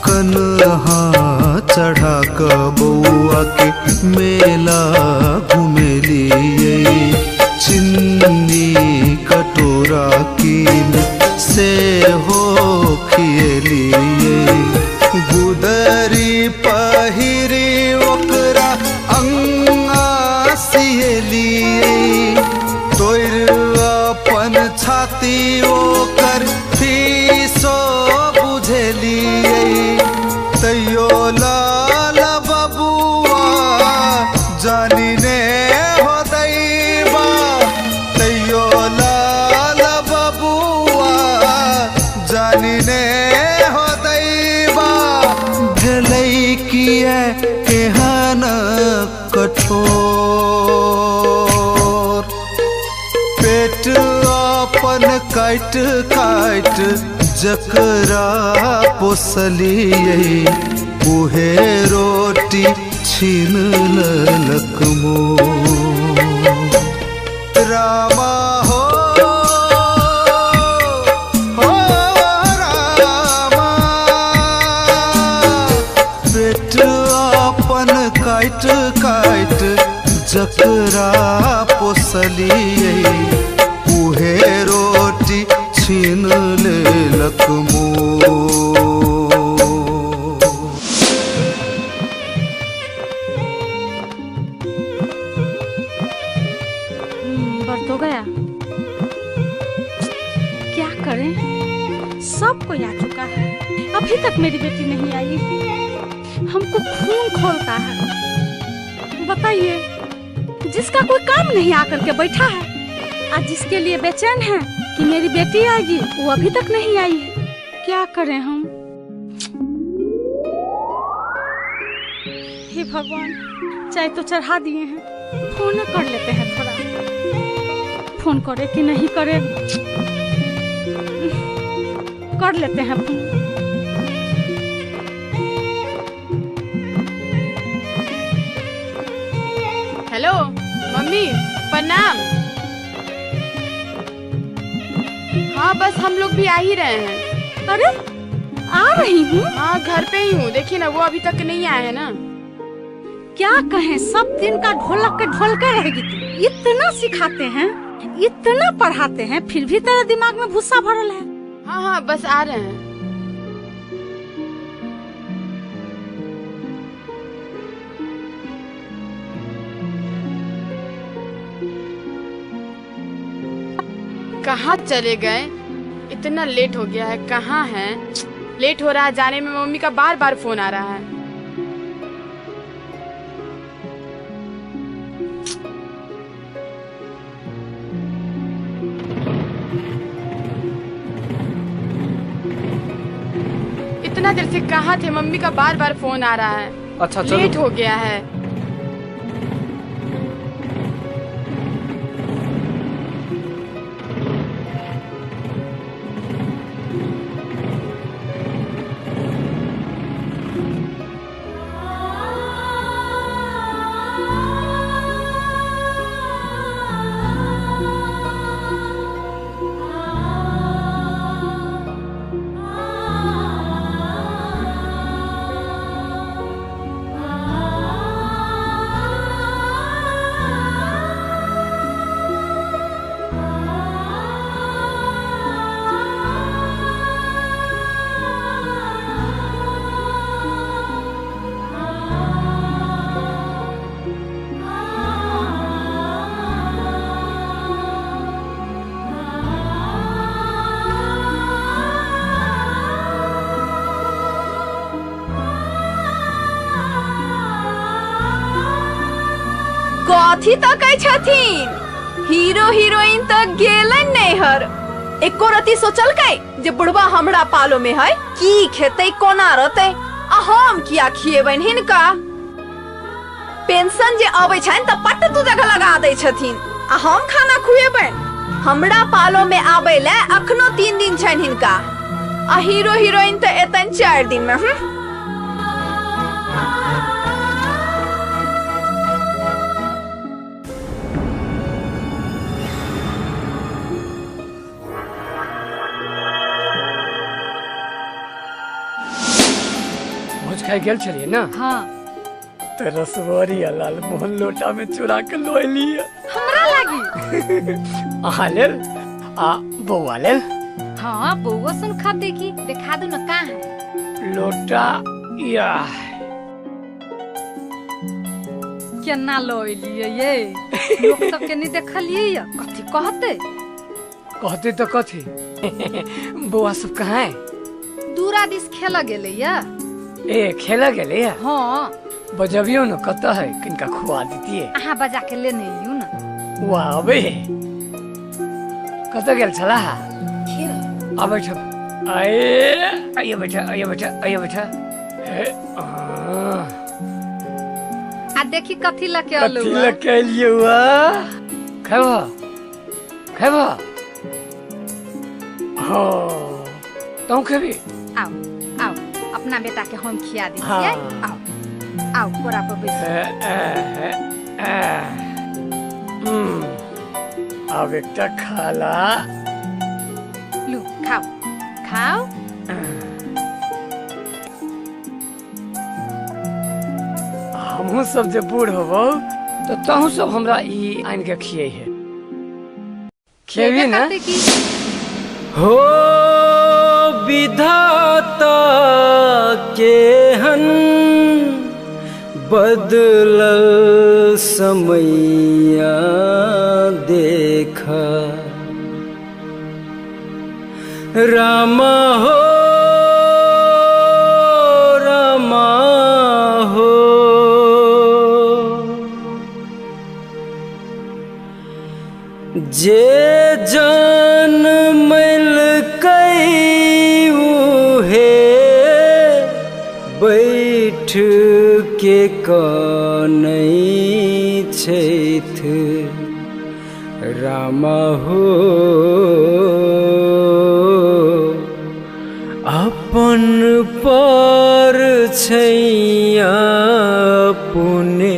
कन्हा चढ़ा का बउआ के मेला घूमेलिए चिन्नी कटोरा कीन से हो खिएलिए गुदरी पहिरी ओकरा अंगा सिएलिए तोर अपन छाती ओकर फीसो बुझेलिए तैयो लाल बबुआ जानी ने हो दैबा तैयो लाल बबुआ जानी ने हो दैबा भेलै किए केहन कठोर पेट अपन काट काट जकरा पोसलिए उहे रोटी छीन ललक मोर रामा हो रामा पेट अपन काट काट जकरा पोसलिए उहे रोटी छीन लेलक मोर बर्द हो गया। क्या करें, सब कोई आ चुका है, अभी तक मेरी बेटी नहीं आई। हमको खून खोलता है। बताइए, जिसका कोई काम नहीं आकर के बैठा है और जिसके लिए बेचैन है कि मेरी बेटी आएगी, वो अभी तक नहीं आई है। क्या करें हम? हे भगवान, चाय तो चढ़ा दिए हैं, फोन कर लेते हैं थोड़ा। फोन करे कि नहीं करे, कर लेते हैं फोन। हेलो मम्मी, प्रणाम। हाँ बस हम लोग भी आ ही रहे हैं। अरे आ रही हूँ? हाँ घर पे ही हूँ। देखिए ना, वो अभी तक नहीं आए हैं ना। क्या कहें, सब दिन का ढोलक के ढोलका रहेगी तू। इतना सिखाते हैं, इतना पढ़ाते हैं, फिर भी तेरे दिमाग में भूसा भरल है। हाँ हाँ बस आ रहे हैं। कहाँ चले गए? इतना लेट हो गया है, कहाँ हैं? लेट हो रहा है जाने में। मम्मी का बार बार फोन आ रहा है। इतना देर से कहाँ थे? मम्मी का बार बार फोन आ रहा है। अच्छा चलो, लेट हो गया है। कथी तक छथिन? हीरो हीरोइन तक गेलन नैहर। एको रति सोचल के जे बुढ़वा हमरा पालो में है, की खेते कोना रहते, आ हम किया खिएबन हिनका। पेंशन जे आवे छन त पट तू जगह लगा दे छथिन, आ हम खाना खुएबन। हमरा पालो में आबे ले अखनो 3 दिन छन हिनका आ हीरो हीरोइन तो एतन 4 दिन में। भोज खाए गेल छलिए ना? हाँ। तो रसवरी लाल मोहन लोटा में चुरा के लो लिया। हमरा लागी। अहाँ लेल आ बौआ लेल। हाँ बउआ सुन खा देखी, दिखा दो ना कहाँ है। लोटा या केना लो लिए ये लोग सबके नहीं देखलिए या कथी कहते? कहते तो कथी बौआ सब कहाँ है? दूरा दिस खेला गेले या। ए खेला गेले या? हाँ। बजबियो न कत है किनका खुआ दीतिए। अहाँ बजा के लेने यू ना। वाह बे कत गेल छला? आ बैठ आइए बैठा आइए बैठा आइए बैठा। आ देखी कथी लके आलू। कथी लके लिए हुआ? खाबा खाबा। हो तुम खेबी? आओ आओ अपना बेटा के हम खिया दीजिए। आओ आओ पूरा पे बैठ। अब एक खाला। लो खाओ खाओ। हमहू सब जे बूढ़ होबो तो तहू सब हमरा ई आइन के खिए है। खेबी ना? हो विधाता के हन बदलल समैया देखा रामा हो रामा हो जे जनमल कई उहे बैठ के कनै छैथ रामा हो अपन पर छैया पुने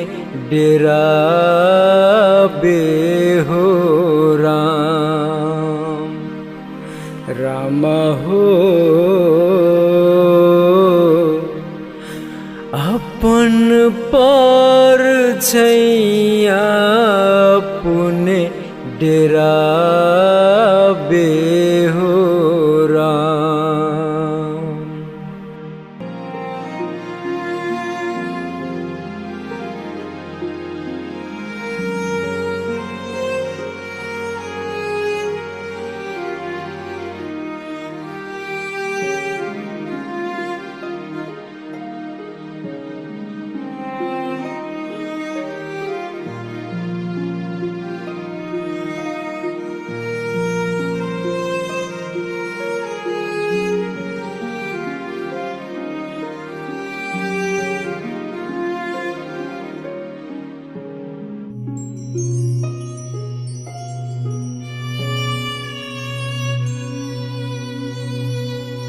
डेरा बे हो राम रामा हो अपन पर छैया पुने डेरा बे हो राम।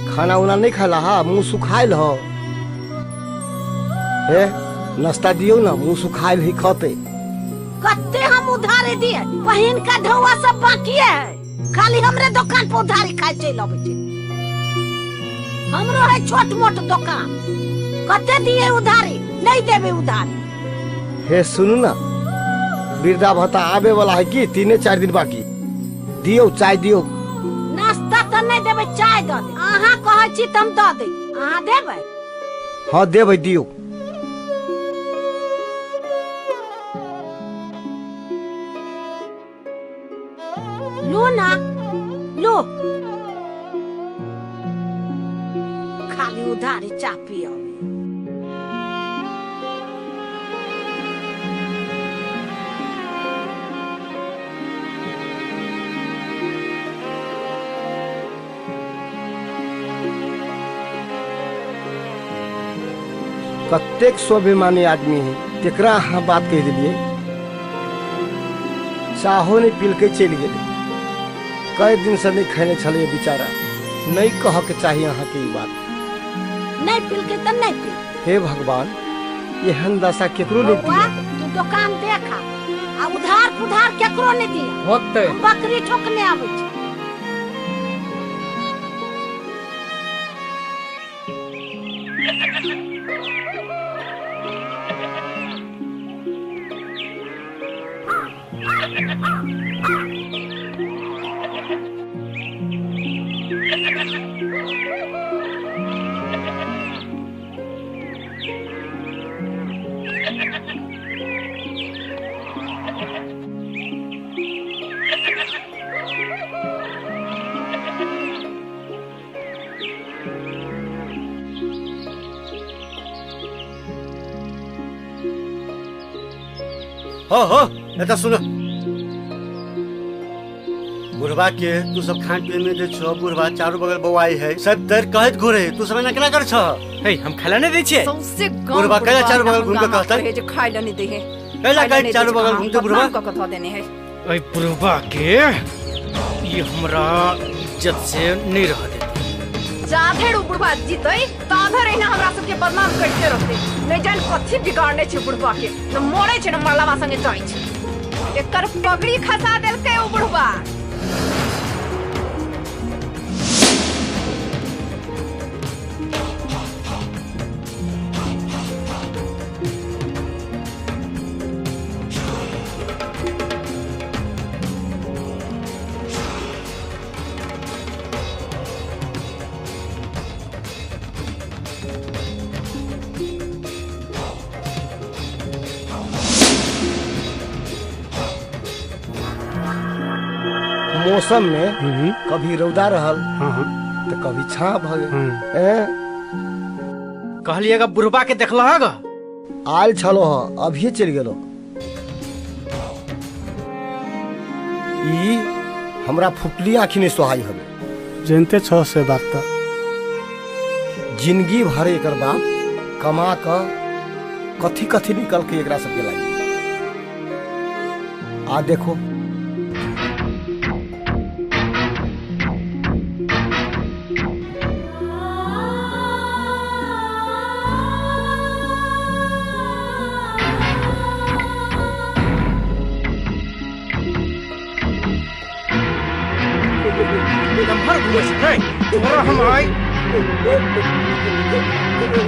खाना उना नहीं खाला हा? मुंह सुखाइल हो? हे नाश्ता दियो ना, मुंह सुखाइल ही खाते। कत्ते हम उधारे दिए, बहन का ढौआ सब बाकी है। खाली हमरे दुकान पे उधारी खाए चल आवे छे। हमरो है छोट मोट दुकान, कत्ते दिए उधारी? नहीं देबे उधारी। हे सुनु ना, वृद्धा भत्ता आवे वाला है कि 3-4 दिन बाकी। दियो चाय दियो। नाश्ता तो नहीं देबे, चाय दे दे। आहा कहै छी तम द दे। आहा देबे? हाँ देबे, दियो। लो ना लो, खाली उधारी चा पियो। कत्तेक स्वाभिमानी आदमी है, तेकरा हाँ बात कह दिलिए। चाहो नहीं पील के चल गए। कई दिन से नहीं खाने छले बेचारा, नहीं कह के चाहिए अहाँ के ई बात। नहीं पिल के तो नहीं पिल। हे भगवान, एहन दशा केकरो नहीं बउआ, दिया। तू दुकान देखा आ उधार केकरो नहीं दिया। होते बकरी ठोकने आवे छै। हो एता सुनो, बुढ़वा के तू सब खान पीन में दे छो। बुढ़वा चारों बगल बवाई है, सब दर कहत घुरे, तू सब ना केना कर छो? हे हम खाला नहीं दै छियै। सबसे बुढ़वा कहला चारों बगल घूम के कहता है जो खाइ ल नहीं दे है। कहला कह चारों बगल घूम के बुढ़वा का कथा देने है। ओए बुढ़वा के ये हमरा इज्जत से नहीं रह दे। जाधेड़ बुढ़वा जीतै ताधर एना हमरा सबके बदनाम करते रहते। नहीं जान कथि बिगाड़ने छै बुढ़वा के, न मोड़े छै न मरलावा संगे जाई छै। एकर पगड़ी खसा देलकै ओ बुढ़वा। मौसम में कभी रौदा रहल तो कभी छाँ भगे। कहलिएगा बुढ़वा के देखल ग आयल छलो ह, अभी चल गेलो। ई हमरा फुटली आँखी नहीं सोहाई हवे। जानते छो से बात तो जिंदगी भर एकर बाप कमा क कथी कथी निकल के एकरा सबके लागी। आ देखो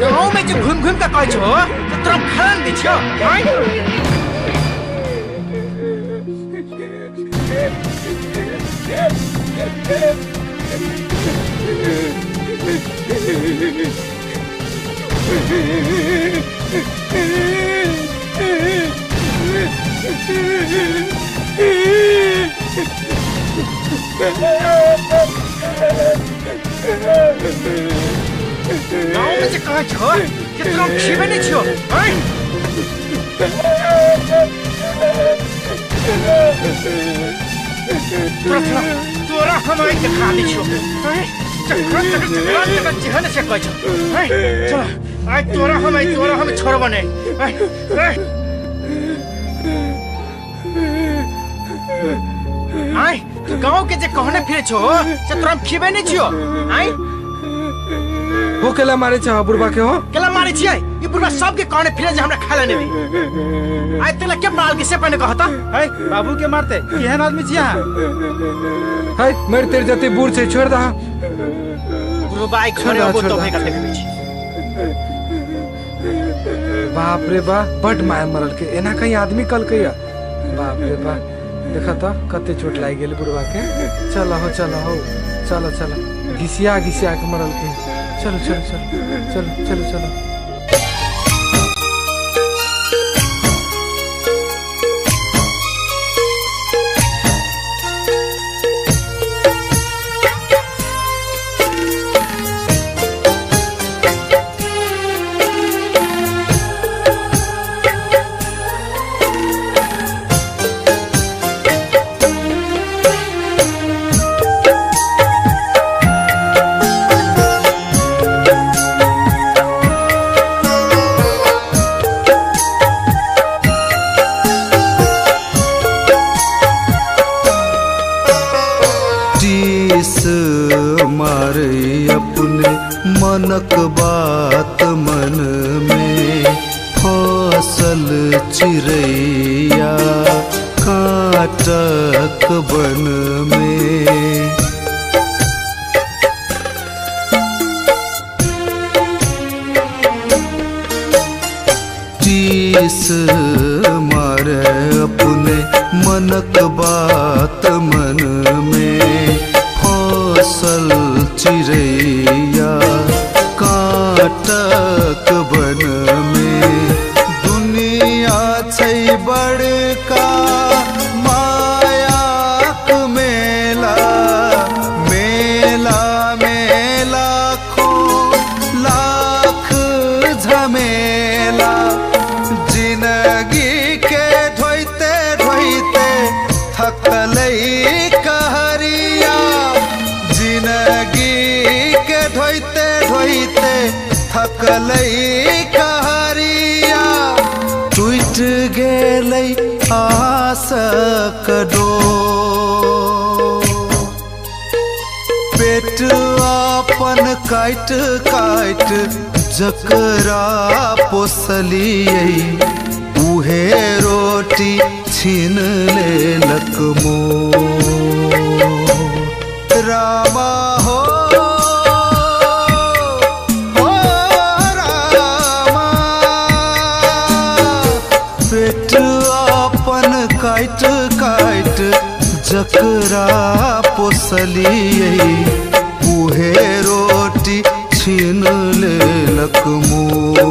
गाँव में जो घूम घूम के कहै छो तो तोरा खाना दै छियो। गाँव में जो कहै छो कि तोरा खिबे नहीं छियो। तोरा हम आई दिखा दी छो। चक्कर जेहन से कहै छो। चल आई तोरा हम छोड़ब नहीं। आई तू गाँव के जे कहने फिरे छो से तोरा हम खिबे नहीं छियो। आई हो केला मारे छ बुढ़वा के हो केला मारे छियै। ये बुढ़वा सब के कहने फिरे जे हमरा खाला नहीं दी। आई तेला के माल के से पहले कहता है बाबू के मारते एहन आदमी छिया। है मेरे तेरे जते बूढ़ से छोड़ दा। बुढ़वा आई घरे अब तो भाई करते भी छी। बाप रे बा बट माय मरल के एना कहीं आदमी कल के या। बाप रे बा देखा तो कते चोट लाग गेल बुढ़वा के। चलो हो चलो घिसिया के मरल के। चलो मनक बात मन में फसल चिड़ैया काटक बन में। टीस मारे अपने मनक बात मन में फसल चिड़ैया काटक बन में। दुनिया छै बड़का मायाक मेला, मेला में लाखों लाख झमेला। जिंदगी के ढोइते ढोइते थकलई कहरिया, जिंदगी के ढोइते ढोइते थकलई कहरिया। टूट गेलै आशक डोर, पेट अपन काट काट जकरा पोसलियै उहे रोटी छीन लेलक मोर। रामा हो रामा, पेट अपन काट काट जकरा पोसलियै उहे रोटी छीन लेलक मोर।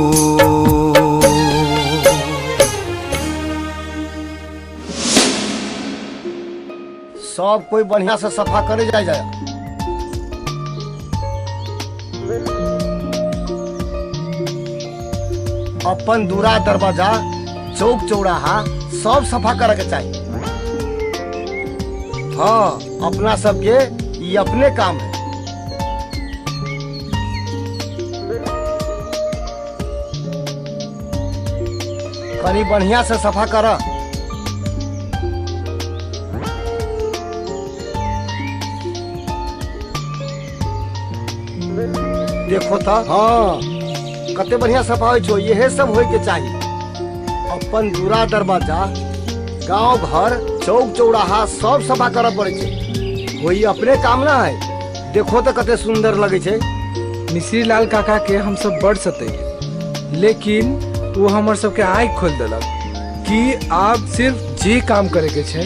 सब कोई बढ़िया से सफा करे जाए। अपन दूरा दरवाजा चौक चौराहा सब सफा करे के चाहिए। हाँ, अपना सबके ये अपने काम है। कनी बढ़िया से सफा कर। देखो तो हाँ कते बढ़िया सफा हो, यही सब होए के चाहिए। अपन दूरा दरवाजा गांव घर चौक चौराहा सब सफा करे पड़े छे। वही अपने काम ना है। देखो तो कते सुंदर लगे छे। मिश्री लाल काका के हम सब बड़ सते, लेकिन वो हमर सबके आँख खोल दिलक कि आप सिर्फ जे काम करे के छे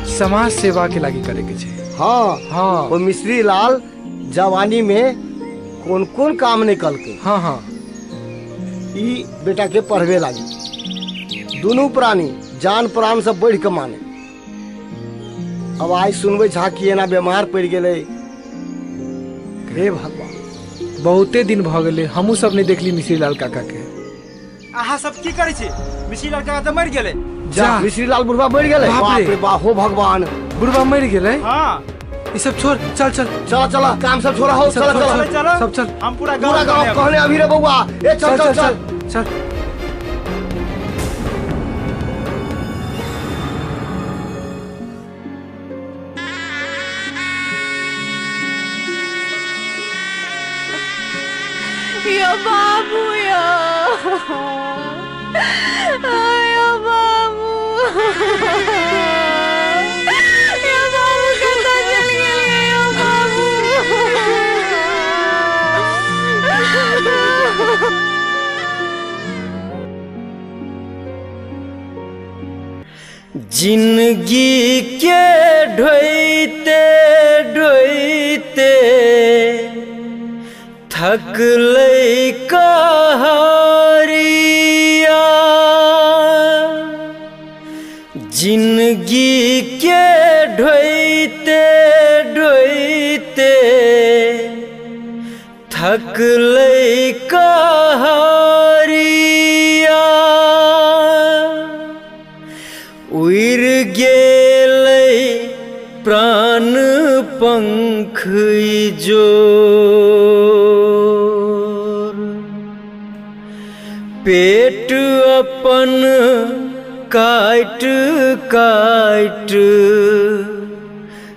समाज सेवा के लागी करे के छे। हाँ हाँ, वो मिश्री लाल जवानी में कौन कौन काम निकल के हाँ हाँ ई बेटा के पढ़वे लागी। दोनों प्राणी जान प्राण से बढ़ के माने। अब आज सुनबे झाकी ना बीमार पड़ गए। हे भगवान, बहुते दिन भ गए हमू सब ने देखली मिश्री लाल काका के। अहाँ सब की करे छी? मिश्री लाल काका तो मर गेले। जा मिश्री लाल बुढ़वा मर गेले। बाप रे बाप, हो भगवान, बुढ़वा मर गेले। हाँ, ये सब छोड़, चल चल चला चला, काम सब छोड़ा हो। चला चला सब चल, हम पूरा गांव कहने अभी रे बउआ। ए चल चल चल चल। यो बाबू यो, यो बाबू, यो बाबू कहाँ चल गए? यो बाबू जिंदगी के ढोइते ढोइते थकलई कहरिया। जिंदगी के ढोइते ढोइते थकलई कहरिया। उड़ गेलै प्राण पंख जोर। पेट अपन काट काट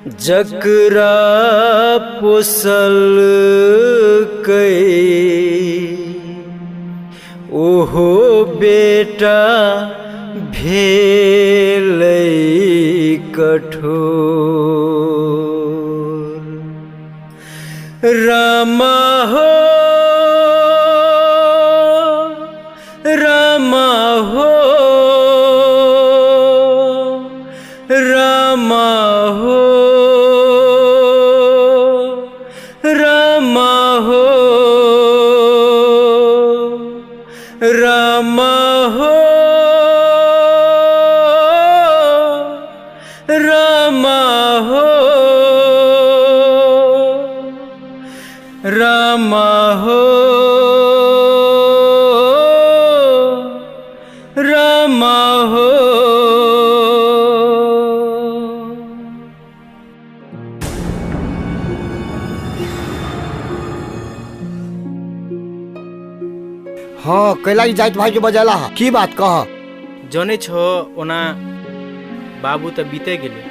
जकरा पोसल कई ओहो बेटा भेल कठोर। रामा हो रामा हो रामा हो रामा हो रामा हो रामा हो रामा हो रामा हो। हाँ कैलाश जाइत भाई के बजाला की बात कह। जने छो ओना बाबू तो बीते गेले।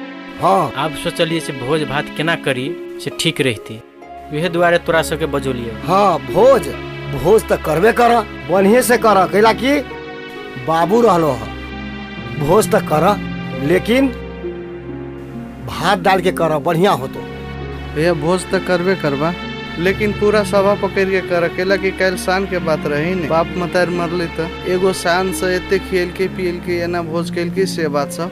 हाँ आप सोचलिए से भोज भात केना करी से ठीक रहती वह दुआरे तोरा सबके बजोलिए। हाँ भोज भोज तो करबे कर बढ़िया से कर कैला की बाबू रहलो है भोज तो कर लेकिन भात डाल के कर बढ़िया हो तो। भैया भोज तो करबे करबा लेकिन पूरा सभा पकड़ के कर अकेला की कैल शान के बात रही नहीं। बाप मतार मरले तो एगो शान से एते खेल के पियल के एना भोज कैल के से बात सब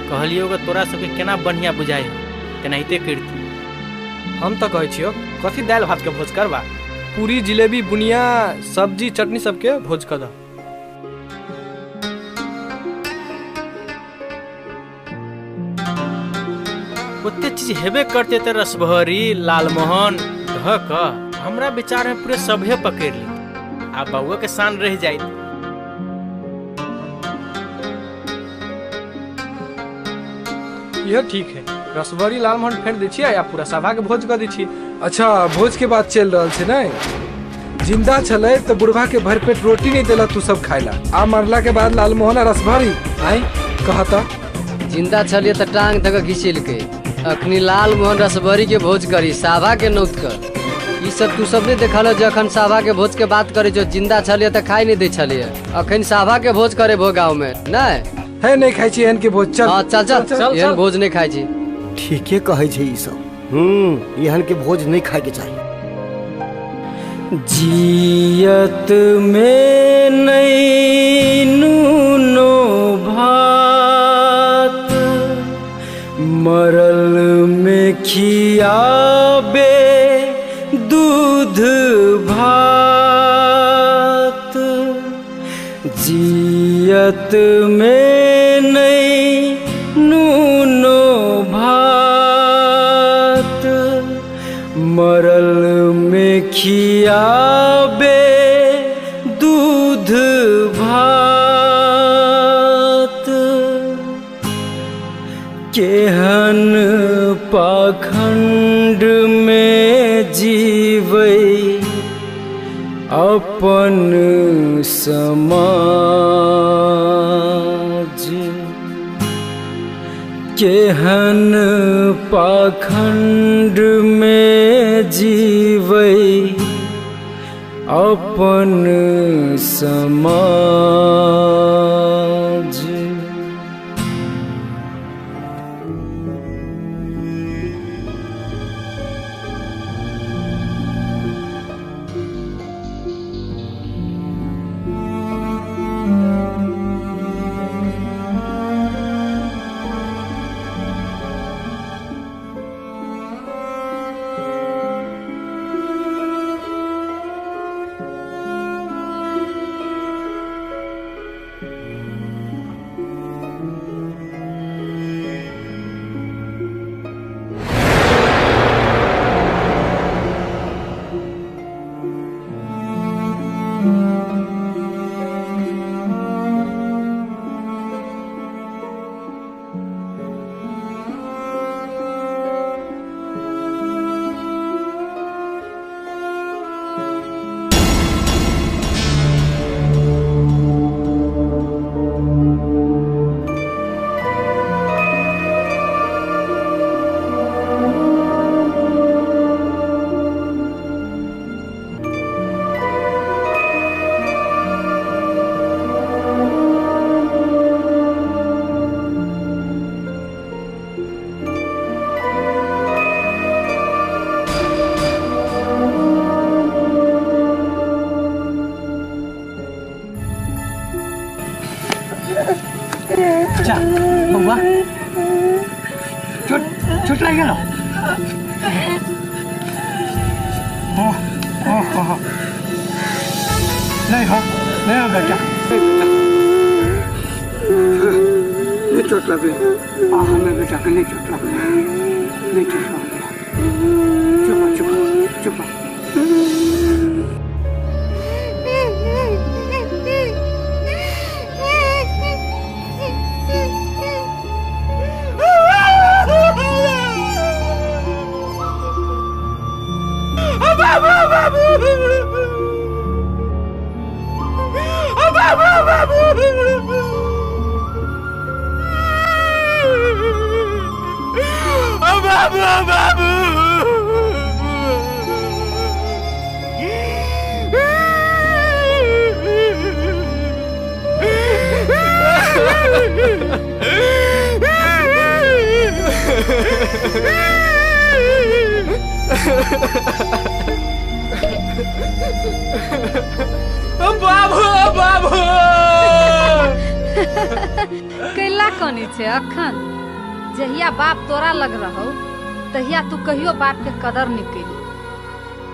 कहलियो तोरा सबके केना बढ़िया बुझाई तेनाहिते करती। हम तो कहे छियो कथी दाल भात के भोज करबा पूरी जिलेबी बुनिया सब्जी चटनी सबके भोज कर दा। ओते चीज हेबे करते ते रसभरी लालमोहन ढक हमरा विचार में पूरे सभे पकड़ ली आ बउआ के शान रह जाए। यह ठीक है रसभरी लालमोहन फेंट दी छियै या पूरा सभा के भोज कर दी छी। अच्छा भोज के बात चल रहा है नहीं जिंदा चले तो बुढ़वा के भरपेट रोटी नहीं देला तू सब खाइला आ मरला के बाद लालमोहन रसभरी आई कहता जिंदा छलिए तो टांग धक घिसिल के अखनी लालमोहन रसभरी के भोज करी साभा के नौत कर ई सब तू सब ने देखल जखन साभा के भोज के बात करे जो जिंदा छलिए तो खाई नहीं दे छलिए अखन साभा के भोज करे भो गाँव में नहीं है नहीं खाई छी एहन के भोज चल। हाँ चल चल, चल, चल, एहन भोज नहीं खाई छी। ठीके कहे छै ई सब एहन के भोज नहीं खाए के चाहिए। जियत में नहीं नूनो भात मरल में खियाबे दूध भात। जियत में नहीं नूनो भात मरल में खियाबे दूध भात। केहन पाखंड में जीवै अपन समाज। केहन पाखंड में जीवै अपन समाज। अच्छा बउआ चोट चोट लग गया नहीं हो बेटा नहीं चोट लगे हमें बेटा का नहीं चोट लगे नहीं चोट लगे चुप चुप चुप कैला कनी छे अखन जहिया बाप तोरा लग रहो तहिया तू कहियो बाप के कदर नहीं कैली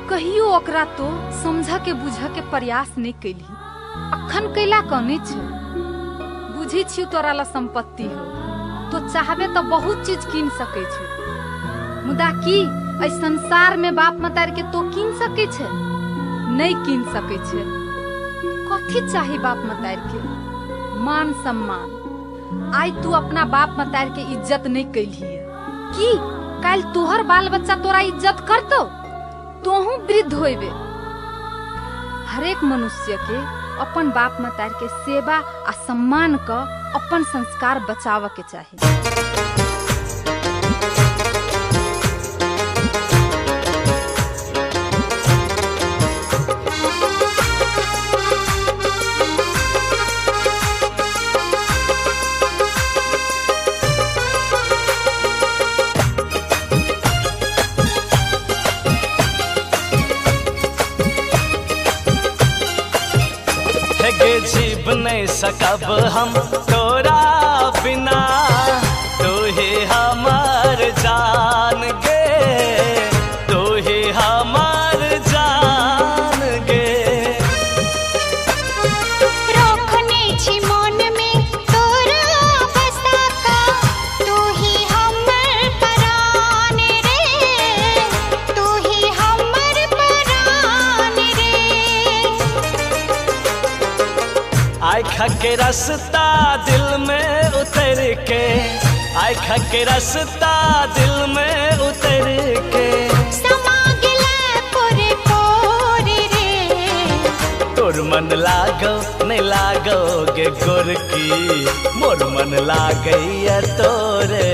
कहियो ओकरा तो समझ के बुझ के प्रयास नहीं कैली अखन कैला कनी छे बुझी छी तोरा ला संपत्ति हो तो चाहबे तो बहुत चीज कीन सके छे मुदा की ऐ संसार में बाप मतार के तो कीन सके छे नहीं कीन सके छे कथी चाही बाप मतार के मान सम्मान आई तू अपना बाप मतार के इज्जत नहीं कैली है की काल तोहर बाल बच्चा तोरा इज्जत करतो तोहू वृद्ध होइबे हरेक मनुष्य के अपन बाप मतार के सेवा आ सम्मान का अपन संस्कार बचाव के चाहिए जीव नहीं सकब हम तोरा बिना तू ही हमार जान गे तू ही हमार जान गे रखने छी मन में तोरा बसा का तू ही हमर परान रे तू ही हमर परान रे आँख के रास्ता दिल में उतर के आँख के रास्ता दिल में उतर के समा गेला पोरे पोरे रे तोर मन लागो नहीं लागो गे गोरकी मोर मन लागैया तोरे